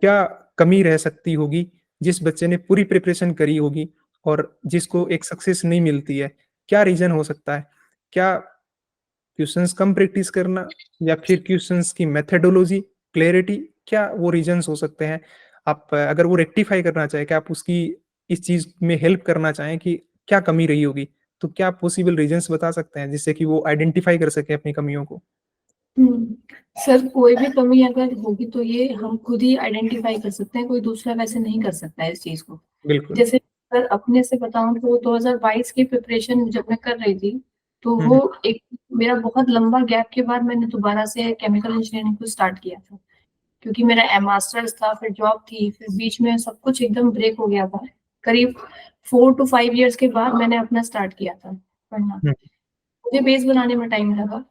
क्या कमी रह सकती होगी जिस बच्चे ने पूरी प्रिपरेशन करी होगी और जिसको एक सक्सेस नहीं मिलती है? क्या रीज़न हो सकता है? क्या क्वेश्चन्स कम प्रैक्टिस करना या फिर क्वेश्चन्स की मेथोडोलॉजी, क्लैरिटी, क्या वो रीज़न्स हो सकते हैं? आप अगर वो रेक्टिफ़ाई करना चाहें, क्या आप उसकी इस चीज़ में हेल्प करना चाहें कि क्या कमी रही होगी? तो क्या पॉसिबल रीज़न्स बता सकते हैं जिससे कि वो आइडेंटिफ़ाई कर सकें अपनी कमियों को? हुँ। सर कोई भी कमी अगर होगी तो ये हम खुद ही आइडेंटिफ़ाई कर सकते हैं, कोई दूसरा वैसे नहीं कर सकता है इस चीज़ को। बिल्कुल। जैसे सर अपने से बताऊँ तो 2022 की प्रिपरेशन जब मैं कर रही थी, तो हुँ, वो हुँ। एक मेरा बहुत लंबा गैप के बाद मैंने दोबारा से केमिकल इंजीनियरिंग को स्टार्ट किया था। क्योंकि मेरा मास्टर्स था, फिर जॉब थी, फिर बीच में सब कुछ एकदम ब्रेक हो गया था। करीब 4 टू 5 इयर्स के बाद मैंने अपना स्टार्ट किया था पढ़ना। हुँ, मुझे बेस बनाने में टाइम लगा।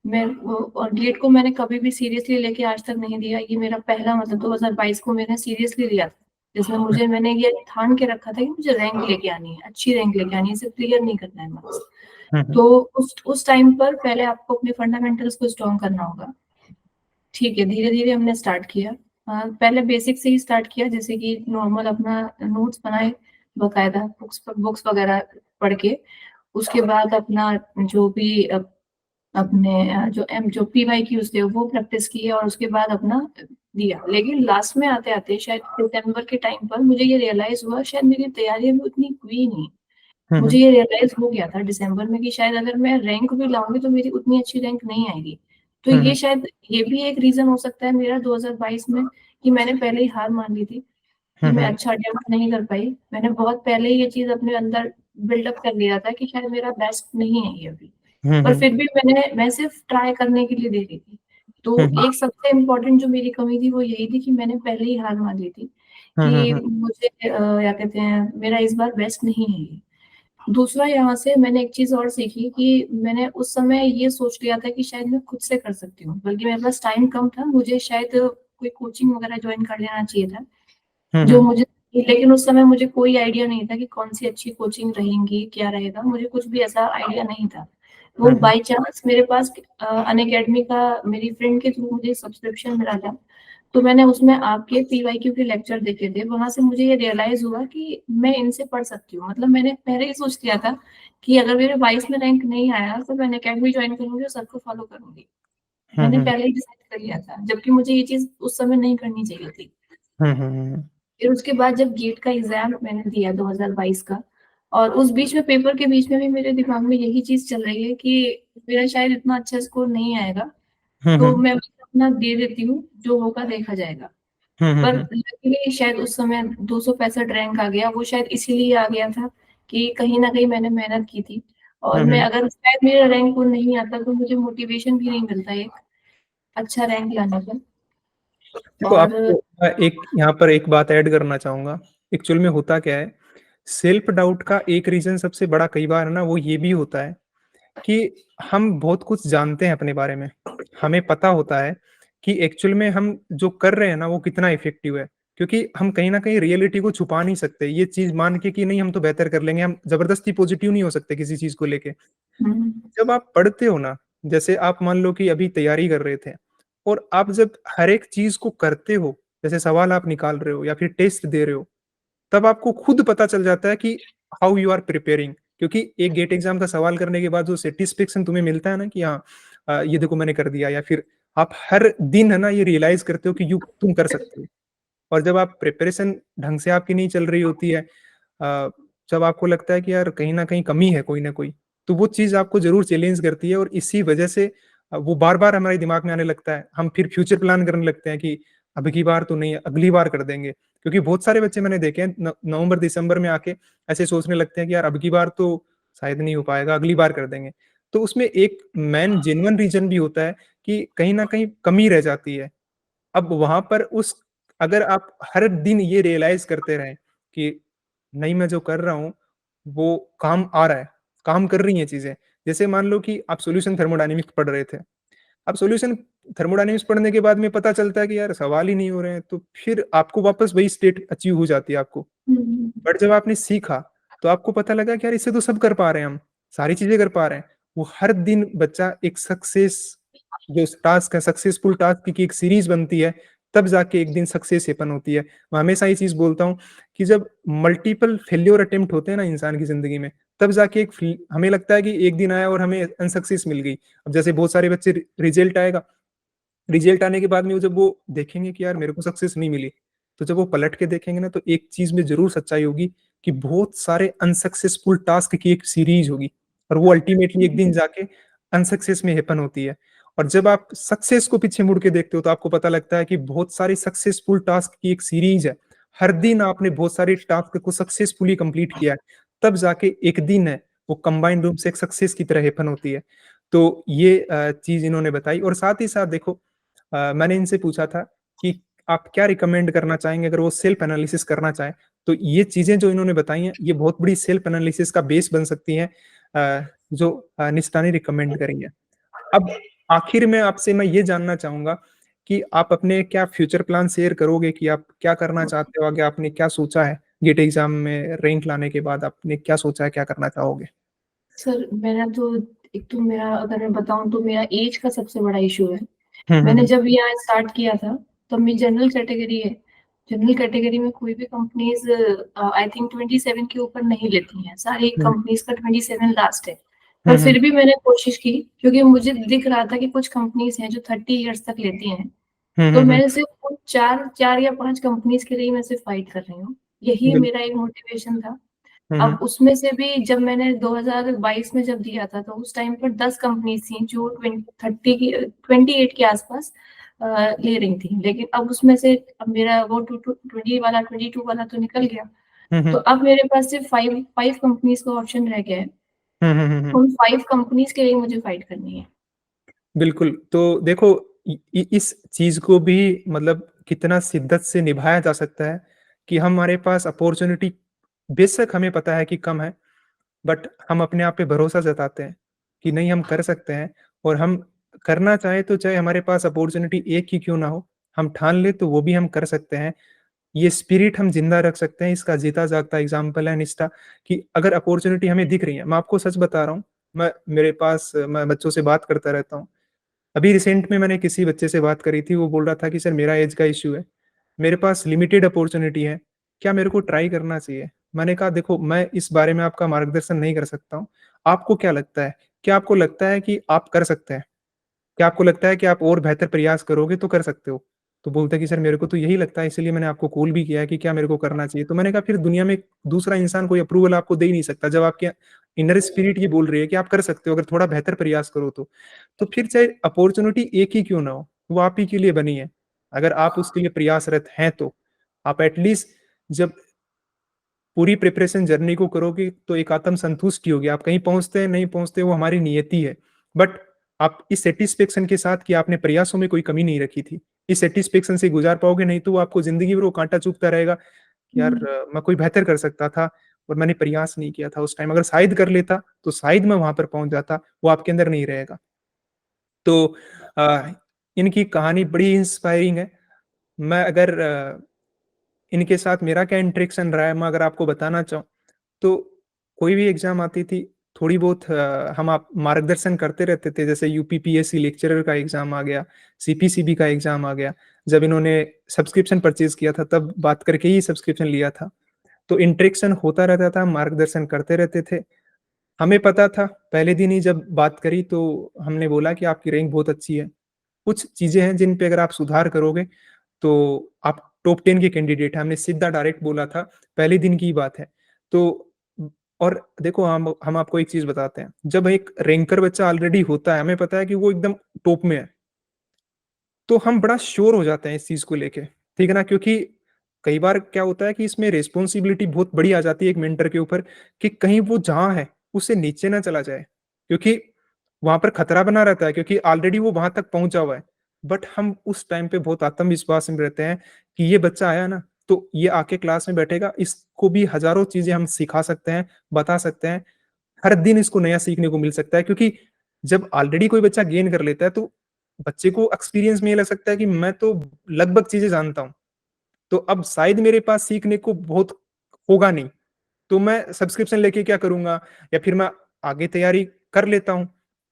मैं वो और गेट को मैंने कभी भी सीरियसली लेके आज तक नहीं दिया। ये मेरा पहला मतलब 2022 को मैंने सीरियसली लिया था। जिसमें हुँ, मैंने ये ठान के रखा था कि मुझे रैंक लेके आनी है, अच्छी रैंक लेके आनी है, सिर्फ क्लियर नहीं करना है मार्क्स। हुँ, हुँ, तो उस टाइम पर पहले आपको अपने फंडामेंटल्स को स्ट्रॉन्ग करना होगा। ठीक है, धीरे-धीरे हमने स्टार्ट किया। पहले बेसिक से ही स्टार्ट किया जैसे कि नॉर्मल अपना नोट्स बनाए, बाकायदा बुक्स वगैरह पढ़ के, उसके बाद अपना जो भी अपने जो PYQs थे वो प्रैक्टिस की और उसके बाद अपना दिया। लेकिन लास्ट में आते-आते शायद सितंबर के टाइम पर मुझे ये रियलाइज़ हुआ शायद मेरी तैयारी अभी उतनी हुई नहीं। हुँ, मुझे हुँ। ये रियलाइज़ हो गया था दिसंबर में कि शायद अगर मैं रैंक भी लाऊँगी तो मेरी उतनी अच्छी रैंक नहीं आएगी। तो हुँ, ये हुँ। शायद ये भी एक रीज़न हो सकता है मेरा 2022 में कि मैंने पहले ही हार मान ली थी कि हुँ, मैं हुँ। अच्छा अटेम्प्ट नहीं कर पाई। मैंने बहुत पहले ही ये चीज़ अपने अंदर बिल्डअप कर लिया था कि शायद मेरा बेस्ट नहीं है ये अभी। हुँ, पर हुँ। फिर भी मैं सिर्फ ट्राई करने के लिए दे रही थी। हुँ, तो हुँ। एक सबसे इम्पोर्टेंट जो मेरी कमी थी वो यही थी कि मैंने पहले ही हार मान ली थी हुँ, हुँ, कि हुँ। मुझे क्या कहते हैं मेरा इस बार बेस्ट नहीं है ये। दूसरा यहाँ से मैंने एक चीज़ और सीखी कि मैंने उस समय ये सोच लिया था कि शायद मैं खुद से कर सकती हूँ, बल्कि मेरे पास टाइम कम था, मुझे शायद कोई कोचिंग वगैरह जॉइन कर लेना चाहिए था, हुँ, जो हुँ। मुझे लेकिन उस समय मुझे कोई आइडिया नहीं था कि कौन-सी अच्छी कोचिंग रहेंगी, क्या रहेगा, मुझे कुछ भी ऐसा आइडिया नहीं था। वो हुँ, हुँ। बाय चांस मेरे पास अनअकैडमी का मेरी फ्रेंड के थ्रू मुझे सब्सक्रिप्शन मिला था, तो मैंने उसमें आपके PYQ के लेक्चर देखे थे, वहाँ से मुझे ये रियलाइज़ हुआ कि मैं इनसे पढ़ सकती हूँ। मतलब मैंने पहले ही सोच लिया था कि अगर मेरे 22 में रैंक नहीं आया, तो मैं अनअकैडमी जॉइन करूँगी और सर को फॉलो करूँगी। हुँ, मैंने हुँ। पहले ही डिसाइड कर लिया था, जबकि मुझे ये चीज़ उस समय नहीं करनी चाहिए थी। हुँ, हुँ, हुँ। फिर उसके बाद जब गेट का एग्ज़ाम मैंने दिया 2022 का और उस बीच में पेपर के बीच में भी मेरे दिमाग में यही चीज़ चल रही है कि मेरा शायद इतना अच्छा स्कोर नहीं आएगा, हुँ, तो हुँ। मैं बस अपना दे देती हूँ, जो होगा देखा जाएगा। हुँ, हुँ, पर हुँ। लकीली शायद उस समय 265 रैंक आ गया, वो शायद इसीलिए आ गया था कि कहीं न कहीं मैंने मेहनत की थी और हुँ, मैं हुँ। अगर शायद मेरा रैंक वो नहीं आता तो मुझे मोटिवेशन भी नहीं मिलता एक अच्छा रैंक लाने का देखो और आपको मैं एक यहाँ पर एक बात ऐड करना चाहूँगा। एक्चुअल में होता क्या है, सेल्फ डाउट का एक रीज़न सबसे बड़ा कई बार है ना वो ये भी होता है कि हम बहुत कुछ जानते हैं अपने बारे में। हमें पता होता है कि एक्चुअल में हम जो कर रहे हैं ना वो कितना इफ़ेक्टिव है। क्योंकि हम कहीं न कहीं रियलिटी को छुपा नहीं सकते। ये चीज़ मान के कि नहीं हम तो बेहतर कर लेंगे, हम ज़बरदस्ती पॉज़िटिव नहीं हो सकते किसी चीज़ को लेके। हुँ, जब आप पढ़ते हो ना, जैसे आप मान लो कि अभी तैयारी कर रहे थे और आप जब हर एक चीज़ को करते हो, जैसे सवाल आप निकाल रहे हो या फिर टेस्ट दे रहे हो, तब आपको खुद पता चल जाता है कि हाउ यू आर प्रिपेयरिंग क्योंकि एक गेट एग्ज़ाम का सवाल करने के बाद जो सैटिस्फैक्शन तुम्हें मिलता है ना कि हाँ ये देखो मैंने कर दिया या फिर आप हर दिन है ना ये रियलाइज़ करते हो कि तुम कर सकते हो। और जब आप प्रिपरेशन ढंग से आपकी नहीं चल रही होती है जब आपको लगता है कि यार कहीं न कहीं कमी है कोई न कोई, तो वो चीज़ आपको ज़रूर चैलेंज करती है और इसी वजह से वो बार-बार हमारे दिमाग में आने लगता है। हम फिर फ्यूचर प्लान करने लगते हैं कि अब की बार तो नहीं, अगली बार कर देंगे। क्योंकि बहुत सारे बच्चे मैंने देखे हैं नवंबर, दिसंबर में आके ऐसे सोचने लगते हैं कि यार अब की बार तो शायद नहीं हो पाएगा, अगली बार कर देंगे। तो उसमें एक मेन जेन्युइन रीज़न भी होता है कि कहीं न कहीं कमी रह जाती है। अब वहाँ पर उस अगर आप हर दिन ये रियलाइज़ करते रहें कि नहीं मैं जो कर रहा हूँ, वो काम आ रहा है, काम कर रही हैं चीज़ें। जैसे मान लो कि आप सॉल्यूशन थर्मोडायनामिक्स पढ़ रहे थे। अब सॉल्यूशन थर्मोडायनामिक्स पढ़ने के बाद में पता चलता है कि यार सवाल ही नहीं हो रहे हैं, तो फिर आपको वापस वही स्टेट अचीव हो जाती है आपको। हुँ, हुँ, बट जब आपने सीखा, तो आपको पता लगा कि यार इससे तो सब कर पा रहे हैं हम, सारी चीज़ें कर पा रहे हैं। वो हर दिन बच्चा एक जो टास्क है सक्सेसफुल टास्क की एक सीरीज़ बनती है, तब जाके एक दिन सक्सेस हैपन होती है। मैं हमेशा ये चीज़ बोलता हूँ कि जब मल्टीपल फेल्योर अटेम्प्ट होते हैं ना इंसान की ज़िंदगी में, तब जाके हमें लगता है कि एक दिन आया और हमें अनसक्सेस मिल गई। अब जैसे बहुत सारे बच्चे रिज़ल्ट आएगा रिज़ल्ट आने के बाद में वो जब वो देखेंगे कि यार मेरे को सक्सेस नहीं मिली, तो जब वो पलट के देखेंगे ना तो एक चीज़ में ज़रूर सच्चाई होगी कि बहुत सारे अनसक्सेसफुल टास्क की एक सीरीज़ होगी और वो अल्टीमेटली एक दिन जाके अनसक्सेस में हैपन होती है। और जब आप सक्सेस को पीछे मुड़ के देखते हो तो आपको पता लगता है कि बहुत सारी सक्सेसफुल टास्क की एक सीरीज़ है। हर दिन आपने बहुत सारे टास्क को सक्सेसफुली कंप्लीट किया है, तब जाके एक दिन है वो कंबाइंड रूप से एक सक्सेस की तरह हैपन होती है। तो ये चीज़ इन्होंने बताई और साथ ही साथ देखो मैंने इनसे पूछा था कि आप क्या रिकमेंड करना चाहेंगे अगर वो सेल्फ एनालिसिस करना चाहें? तो ये चीज़ें जो इन्होंने बताई हैं, ये बहुत बड़ी सेल्फ एनालिसिस का बेस बन सकती हैं जो निष्ठा ने रिकमेंड करी हैं। अब आखिर में आपसे मैं ये जानना चाहूँगा कि आप अपने क्या फ्यूचर प्लान शेयर करोगे कि आप क्या करना चाहते हो आगे? आपने क्या सोचा है? गेट एग्ज़ाम में रैंक लाने के बाद आपने क्या सोचा है, क्या करना चाहोगे? सर मेरा तो एक तो मेरा अगर मैं बताऊँ तो मेरा ऐज का सबसे बड़ा इश्यू है। हुँ, हुँ, मैंने हुँ। जब यहाँ स्टार्ट किया था, तब मेरी जनरल कैटेगरी है, जनरल कैटेगरी में कोई भी कंपनीज आई थिंक 27 के ऊपर नहीं लेती हैं, सारी हुँ, कंपनीज का 27 लास्ट है। हुँ, पर हुँ, फिर भी मैंने कोशिश की, क्योंकि मुझे दिख रहा था कि कुछ कंपनीज हैं जो 30 इयर्स तक लेती हैं। हुँ, तो हुँ, हुँ, मैं सिर्फ उन 4 या 5 कंपनीज के लिए मैं सिर्फ फाइट कर रही हूँ। यही बिल मेरा एक मोटिवेशन था। हुँ, हुँ, अब उसमें से भी जब मैंने 2022 में जब दिया था, तो उस टाइम पर 10 कंपनीज थी जो 28 के आसपास ले रही थी। लेकिन अब उसमें से अब मेरा वो 22 वाला तो निकल गया। हुँ, तो हुँ, अब मेरे पास सिर्फ 5 कंपनीज का ऑप्शन रह गया है। हुँ, हुँ, हुँ, हुँ। उन 5 कंपनीज के लिए मुझे फाइट करनी है। बिल्कुल, तो देखो इ इस चीज़ को भी मतलब कितना शिद्दत से निभाया जा सकता है कि हमारे पास अपॉर्च्युनिटी बेशक हमें पता है कि कम है, बट हम अपने आप पे भरोसा जताते हैं कि नहीं हम कर सकते हैं और हम करना चाहें तो चाहे हमारे पास अपॉर्च्युनिटी एक ही क्यों ना हो, हम ठान लें तो वो भी हम कर सकते हैं। ये स्पिरिट हम ज़िंदा रख सकते हैं, इसका जीता-जागता एग्ज़ाम्पल है निष्ठा कि अगर अपॉर्च्युनिटी हमें दिख रही है, मैं आपको सच बता रहा हूँ, मैं बच्चों से बात करता रहता हूँ। अभी रिसेंट में मैंने किसी बच्चे से बात करी थी, वो बोल रहा था कि सर मेरा ऐज का इश्यू है, मेरे पास लिमिटेड अपॉर्च्युनिटी है, क्या मेरे को ट्राई करना चाहिए? मैंने कहा देखो मैं इस बारे में आपका मार्गदर्शन नहीं कर सकता हूँ, आपको क्या लगता है? क्या आपको लगता है कि आप कर सकते हैं? क्या आपको लगता है कि आप और बेहतर प्रयास करोगे तो कर सकते हो? तो बोलता है कि सर मेरे को तो यही लगता है इसीलिए मैंने आपको कॉल भी किया है कि क्या मेरे को करना चाहिए? तो मैंने कहा फिर दुनिया में दूसरा इंसान कोई अप्रूवल आपको दे ही नहीं सकता जब आपके इनर स्पिरिट ये बोल रही है कि आप कर सकते हो अगर थोड़ा बेहतर प्रयास करो तो। तो फिर चाहे अपॉर्च्युनिटी एक ही क्यों ना हो, वो आप ही के लिए बनी है। अगर आप उसके लिए प्रयासरत हैं तो, आप एट लीस्ट जब पूरी प्रिपरेशन जर्नी को करोगे तो एक आत्म संतुष्टि होगी। आप कहीं पहुँचते हैं, नहीं पहुँचते वो हमारी नियति है। बट आप इस सैटिस्फैक्शन के साथ कि आपने प्रयासों में कोई कमी नहीं रखी थी। इस सैटिस्फैक्शन से गुज़ार पाओगे नहीं तो वो आपको ज़िंदगी भर वो काँटा चुभता रहेगा, यार हुँ। मैं कोई बेहतर कर सकता था और मैंने प्रयास नहीं किया था उस टाइम। अगर शायद कर लेता तो शायद मैं वहाँ पर पहुँच जाता, वो आपके अंदर नहीं रहेगा। तो अ, इनकी कहानी बड़ी इंस्पायरिंग है। मैं अगर इनके साथ मेरा क्या इंटरेक्शन रहा है, मैं अगर आपको बताना चाहूँ, तो कोई भी एग्ज़ाम आती थी, थोड़ी बहुत हम आप मार्गदर्शन करते रहते थे, जैसे यूपीपीएससी लेक्चरर का एग्ज़ाम आ गया, सीपीसीबी का एग्ज़ाम आ गया। जब इन्होंने सब्सक्रिप्शन परचेज़ किया था, तब बात करके ही सब्सक्रिप्शन लिया था। तो इंटरेक्शन होता रहता था, मार्गदर्शन करते रहते थे। हमें पता था, पहले दिन ही जब बात करी, तो हमने बोला कि आपकी रैंक बहुत अच्छी है। कुछ चीज़ें हैं, जिन पे अगर आप सुधार करोगे तो आप टॉप 10 के कैंडिडेट हैं, हमने सीधा डायरेक्ट बोला था, पहले दिन की बात है। तो और देखो हम आपको एक चीज़ बताते हैं, जब एक रैंकर बच्चा ऑलरेडी होता है, हमें पता है कि वो एकदम टॉप में है, तो हम बड़ा श्योर हो जाते हैं इस चीज़ को लेके, ठीक है ना? क्योंकि कई बार क्या होता है कि इसमें रिस्पॉन्सिबिलिटी बहुत बड़ी आ जाती है एक मेंटर के ऊपर कि कहीं वो जहाँ है, उससे नीचे ना चला जाए। क्योंकि वहाँ पर खतरा बना रहता है क्योंकि ऑलरेडी वो वहाँ तक पहुँचा हुआ है। बट हम उस टाइम पे बहुत आत्मविश्वास में रहते हैं कि ये बच्चा आया ना, तो ये आके क्लास में बैठेगा, इसको भी हज़ारों चीज़ें हम सिखा सकते हैं, बता सकते हैं। हर दिन इसको नया सीखने को मिल सकता है क्योंकि जब ऑलरेडी कोई बच्चा गेन कर लेता है तो बच्चे को एक्सपीरियंस में ये लग सकता है कि मैं तो लगभग चीज़ें जानता हूँ। तो अब शायद मेरे पास सीखने को बहुत होगा नहीं, तो मैं सब्सक्रिप्शन लेके क्या करूँगा या फिर मैं आगे तैयारी कर लेता हूँ।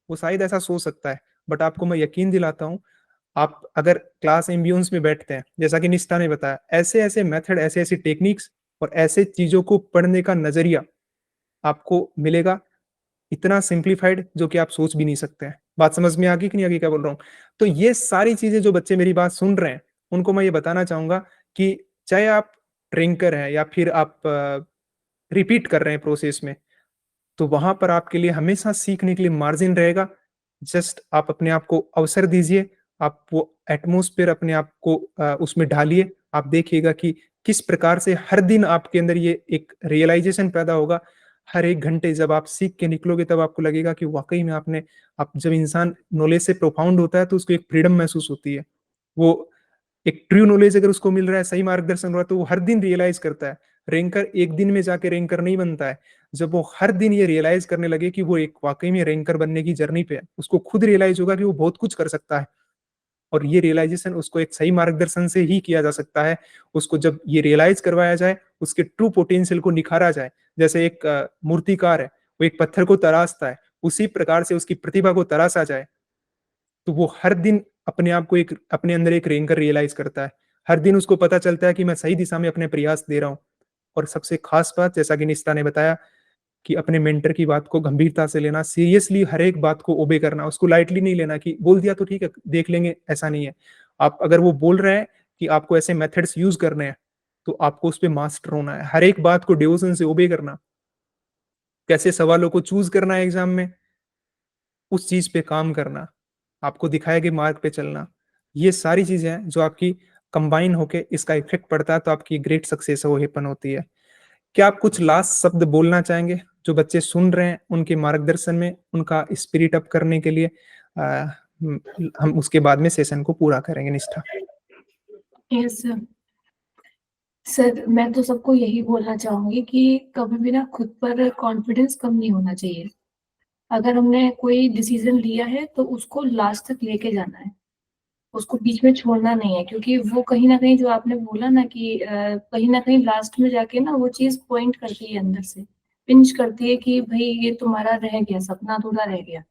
वो शायद ऐसा सोच सकता है, बट आपको मैं यकीन दिलाता हूँ, आप अगर क्लास एम्बियंस में बैठते हैं, जैसा कि निष्ठा ने बताया, ऐसे-ऐसे मेथड, ऐसे-ऐसे टेक्निक्स और ऐसे चीज़ों को पढ़ने का नज़रिया आपको मिलेगा इतना सिम्प्लिफाइड जो कि आप सोच भी नहीं सकते हैं। बात समझ में आ गई कि नहीं आ गई क्या बोल रहा हूँ? तो ये सारी चीज़ें जो बच्चे मेरी बात सुन रहे हैं, उनको मैं ये बताना चाहूँगा कि चाहे आप ट्रिंकर हैं या फिर आप रिपीट कर रहे हैं प्रोसेस में, तो वहाँ पर आपके लिए हमेशा सीखने के लिए मार्जिन रहेगा। जस्ट आप अपने आप को अवसर दीजिए, आप वो एटमॉस्फेयर अपने आप को उसमें ढालिए। आप देखिएगा कि किस प्रकार से हर दिन आपके अंदर ये एक रियलाइज़ेशन पैदा होगा। हर 1 घंटे जब आप सीख के निकलोगे तब आपको लगेगा कि वाक़ई में आपने आप जब इंसान नॉलेज से प्रोफाउंड होता है तो उसको एक फ्रीडम महसूस होती है। वो एक ट्रू नॉलेज अगर उसको मिल रहा है, सही मार्गदर्शन हो रहा है तो वो हर दिन रियलाइज़ करता है। रैंकर एक दिन में जाके रैंकर नहीं बनता है। जब वो हर दिन ये रियलाइज़ करने लगे कि वो एक वाक़ई में रैंकर बनने की जर्नी पे है, उसको खुद रियलाइज़ होगा कि वो बहुत कुछ कर सकता है और ये रियलाइज़ेशन उसको एक सही मार्गदर्शन से ही किया जा सकता है। उसको जब ये रियलाइज़ करवाया जाए, उसके ट्रू पोटेंशियल को निखारा जाए। जैसे एक मूर्तिकार है, वो एक पत्थर को तराशता है, उसी प्रकार से उसकी प्रतिभा को तराशा जाए, तो वो हर दिन अपने आप को एक अपने अंदर एक रैंकर रियलाइज़ करता है। हर दिन उसको पता चलता है कि मैं सही दिशा में अपने प्रयास दे रहा हूँ। और सबसे खास बात जैसा कि निष्ठा ने बताया कि अपने मेंटर की बात को गंभीरता से लेना, सीरियसली हर एक बात को ओबे करना, उसको लाइटली नहीं लेना कि बोल दिया तो ठीक है, देख लेंगे, ऐसा नहीं है। आप अगर वो बोल रहे हैं कि आपको ऐसे मेथड्स यूज़ करने हैं, तो आपको उसपे मास्टर होना है। हर एक बात को डिवोशन से ओबे करना, कैसे सवालों को चूज़ करना है एग्ज़ाम में, उस चीज़ पे काम करना, आपको दिखाए गए मार्ग पे चलना। ये सारी चीज़ें हैं जो आपकी कंबाइन होके इसका इफ़ेक्ट पड़ता है, तो आपकी ग्रेट सक्सेस है वो हैपन होती है। क्या आप कुछ लास्ट शब्द बोलना चाहेंगे, जो बच्चे सुन रहे हैं, उनके मार्गदर्शन में, उनका स्पिरिट अप करने के लिए? अ, उम, हम उसके बाद में सेशन को पूरा करेंगे निष्ठा। Yes sir. सर, मैं तो सबको यही बोलना चाहूँगी कि कभी भी ना खुद पर कॉन्फिडेंस कम नहीं होना चाहिए। अगर हमने कोई डिसीज़न लिया है तो उसको लास्ट तक लेके जाना है। उसको बीच में छोड़ना नहीं है, क्योंकि वो कहीं न कहीं जो आपने बोला ना कि कहीं न कहीं लास्ट में जाके ना वो चीज़ पॉइंट करती है अंदर से, पिंच करती है कि भई ये तुम्हारा रह गया, सपना अधूरा रह गया।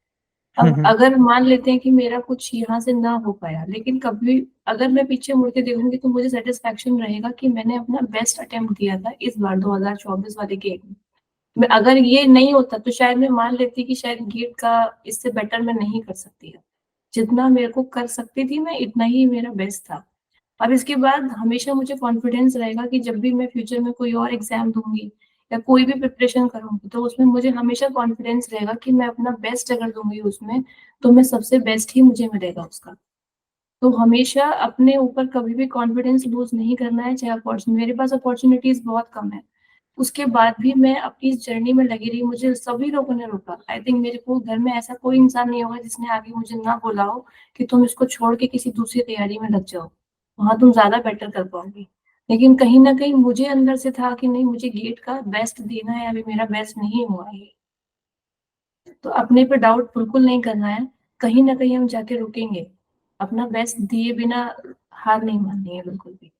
हुँ, अब हुँ। अगर मान लेते हैं कि मेरा कुछ यहाँ से ना हो पाया, लेकिन कभी अगर मैं पीछे मुड़ के देखूँगी तो मुझे सैटिस्फैक्शन रहेगा कि मैंने अपना बेस्ट अटेम्प्ट दिया था इस बार 2024 वाले गेट में। मैं अगर ये नहीं होता तो शायद मैं मान लेती कि शायद गेट का इससे बेटर मैं नहीं कर सकती है। जितना मेरे को कर सकती थी मैं इतना ही मेरा बेस्ट था। अब इसके बाद हमेशा मुझे कॉन्फिडेंस रहेगा कि जब भी मैं फ्यूचर में कोई और एग्ज़ाम दूँगी या कोई भी प्रिपरेशन करूँगी, तो उसमें मुझे हमेशा कॉन्फिडेंस रहेगा कि मैं अपना बेस्ट अगर दूँगी उसमें, तो मैं सबसे बेस्ट ही मुझे मिलेगा उसका। तो हमेशा अपने ऊपर कभी भी कॉन्फिडेंस लूज़ नहीं करना है, चाहे मेरे पास अपॉर्च्युनिटीज़ बहुत कम है। उसके बाद भी मैं अपनी इस जर्नी में लगी रही, मुझे सभी लोगों ने रोका। आई थिंक मेरे को घर में ऐसा कोई इंसान नहीं होगा जिसने आगे मुझे ना बोला हो कि तुम इसको छोड़ के किसी दूसरी तैयारी में लग जाओ, वहाँ तुम ज़्यादा बेटर कर पाओगी। लेकिन कहीं न कहीं मुझे अंदर से था कि नहीं, मुझे गेट का बेस्ट देना है, अभी मेरा बेस्ट नहीं हुआ है। तो अपने पे डाउट बिल्कुल नहीं करना है, कहीं न कहीं हम जाके रुकेंगे। अपना बेस्ट दिए बिना हार नहीं माननी है बिल्कुल भी।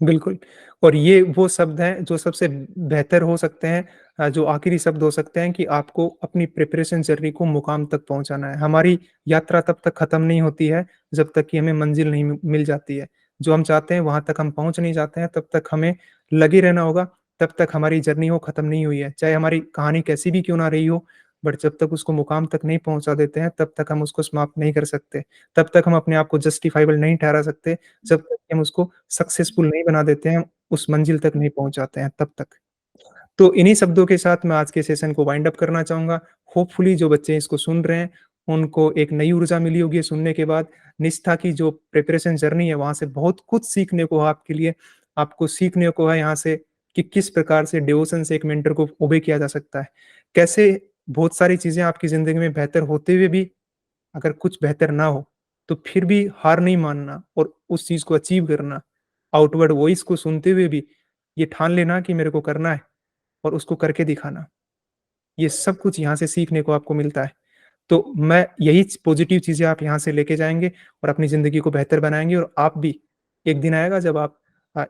बिल्कुल, और ये वो शब्द हैं जो सबसे बेहतर हो सकते हैं, जो आखिरी शब्द हो सकते हैं कि आपको अपनी प्रिपरेशन जर्नी को मुकाम तक पहुँचाना है। हमारी यात्रा तब तक खत्म नहीं होती है, जब तक कि हमें मंज़िल नहीं मिल जाती है। जो हम चाहते हैं वहाँ तक हम पहुँच नहीं जाते हैं, तब तक हमें लगे रहना होगा, तब तक हमारी जर्नी वो खत्म नहीं हुई है। चाहे हमारी कहानी कैसी भी क्यों ना रही हो, बट जब तक उसको मुकाम तक नहीं पहुँचा देते हैं, तब तक हम उसको समाप्त नहीं कर सकते। तब तक हम अपने आप को जस्टिफाइबल नहीं ठहरा सकते, जब तक कि हम उसको सक्सेसफुल नहीं बना देते हैं, उस मंजिल तक नहीं पहुँच जाते हैं तब तक। तो इन्हीं शब्दों के साथ मैं आज के सेशन को वाइंड अप करना चाहूँगा। होपफुली जो बच्चे इसको सुन रहे हैं, उनको एक नई ऊर्जा मिली होगी ये सुनने के बाद। निष्ठा की जो प्रिपरेशन जर्नी है, वहाँ से बहुत कुछ सीखने को है आपके लिए। आपको सीखने को है यहाँ से कि किस प्रकार से डिवोशन से एक मेंटर को ओबे किया जा सकता है। कैसे बहुत सारी चीज़ें आपकी ज़िंदगी में बेहतर होते हुए भी अगर कुछ बेहतर ना हो, तो फिर भी हार नहीं मानना और उस चीज़ को अचीव करना। आउटवर्ड वॉइस को सुनते हुए भी ये ठान लेना कि मेरे को करना है और उसको करके दिखाना। ये सब कुछ यहाँ से सीखने को आपको मिलता है। तो मैं यही पॉज़िटिव चीज़ें आप यहाँ से लेके जाएँगे और अपनी ज़िंदगी को बेहतर बनाएँगे और आप भी एक दिन आएगा जब आप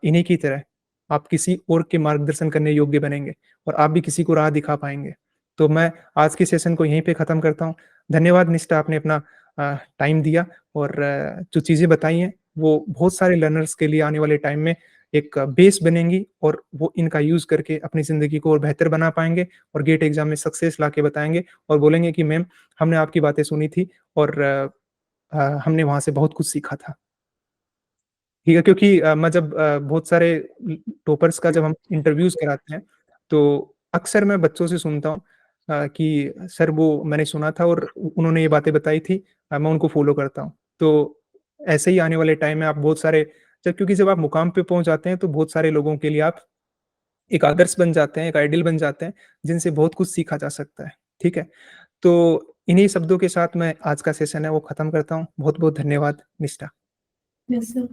इन्हीं की तरह आप किसी और के मार्गदर्शन करने योग्य बनेंगे और आप भी किसी को राह दिखा पाएँगे। तो मैं आज की सेशन को यहीं पे ख़त्म करता हूँ। धन्यवाद निष्ठा, आपने अपना टाइम दिया और जो चीज़ें बताई हैं वो बहुत सारे लर्नर्स के लिए आने वाले टाइम में एक बेस बनेंगी और वो इनका यूज़ करके अपनी ज़िंदगी को और बेहतर बना पाएँगे और गेट एग्ज़ाम में सक्सेस लाके बताएँगे और बोलेंगे कि मैम, हमने आपकी बातें सुनी थी और हमने वहाँ से बहुत कुछ सीखा था। ठीक है, क्योंकि मैं जब बहुत सारे टॉपर्स का जब हम इंटरव्यूज़ कराते हैं, तो अक्सर मैं बच्चों से सुनता हूँ कि सर वो मैंने सुना था और उन्होंने ये बातें बताई थी, मैं उनको फ़ॉलो करता हूँ। तो ऐसे ही आने वाले टाइम में आप बहुत सारे जब क्योंकि जब आप मुकाम पे पहुँच जाते हैं, तो बहुत सारे लोगों के लिए आप एक आदर्श बन जाते हैं, एक आइडियल बन जाते हैं, जिनसे बहुत कुछ सीखा जा सकता है। ठीक है? तो इन्हीं शब्दों के साथ मैं आज का सेशन है वो खत्म करता हूँ। बहुत-बहुत धन्यवाद निष्ठा। Yes sir.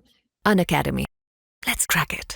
An academy. Let's crack it.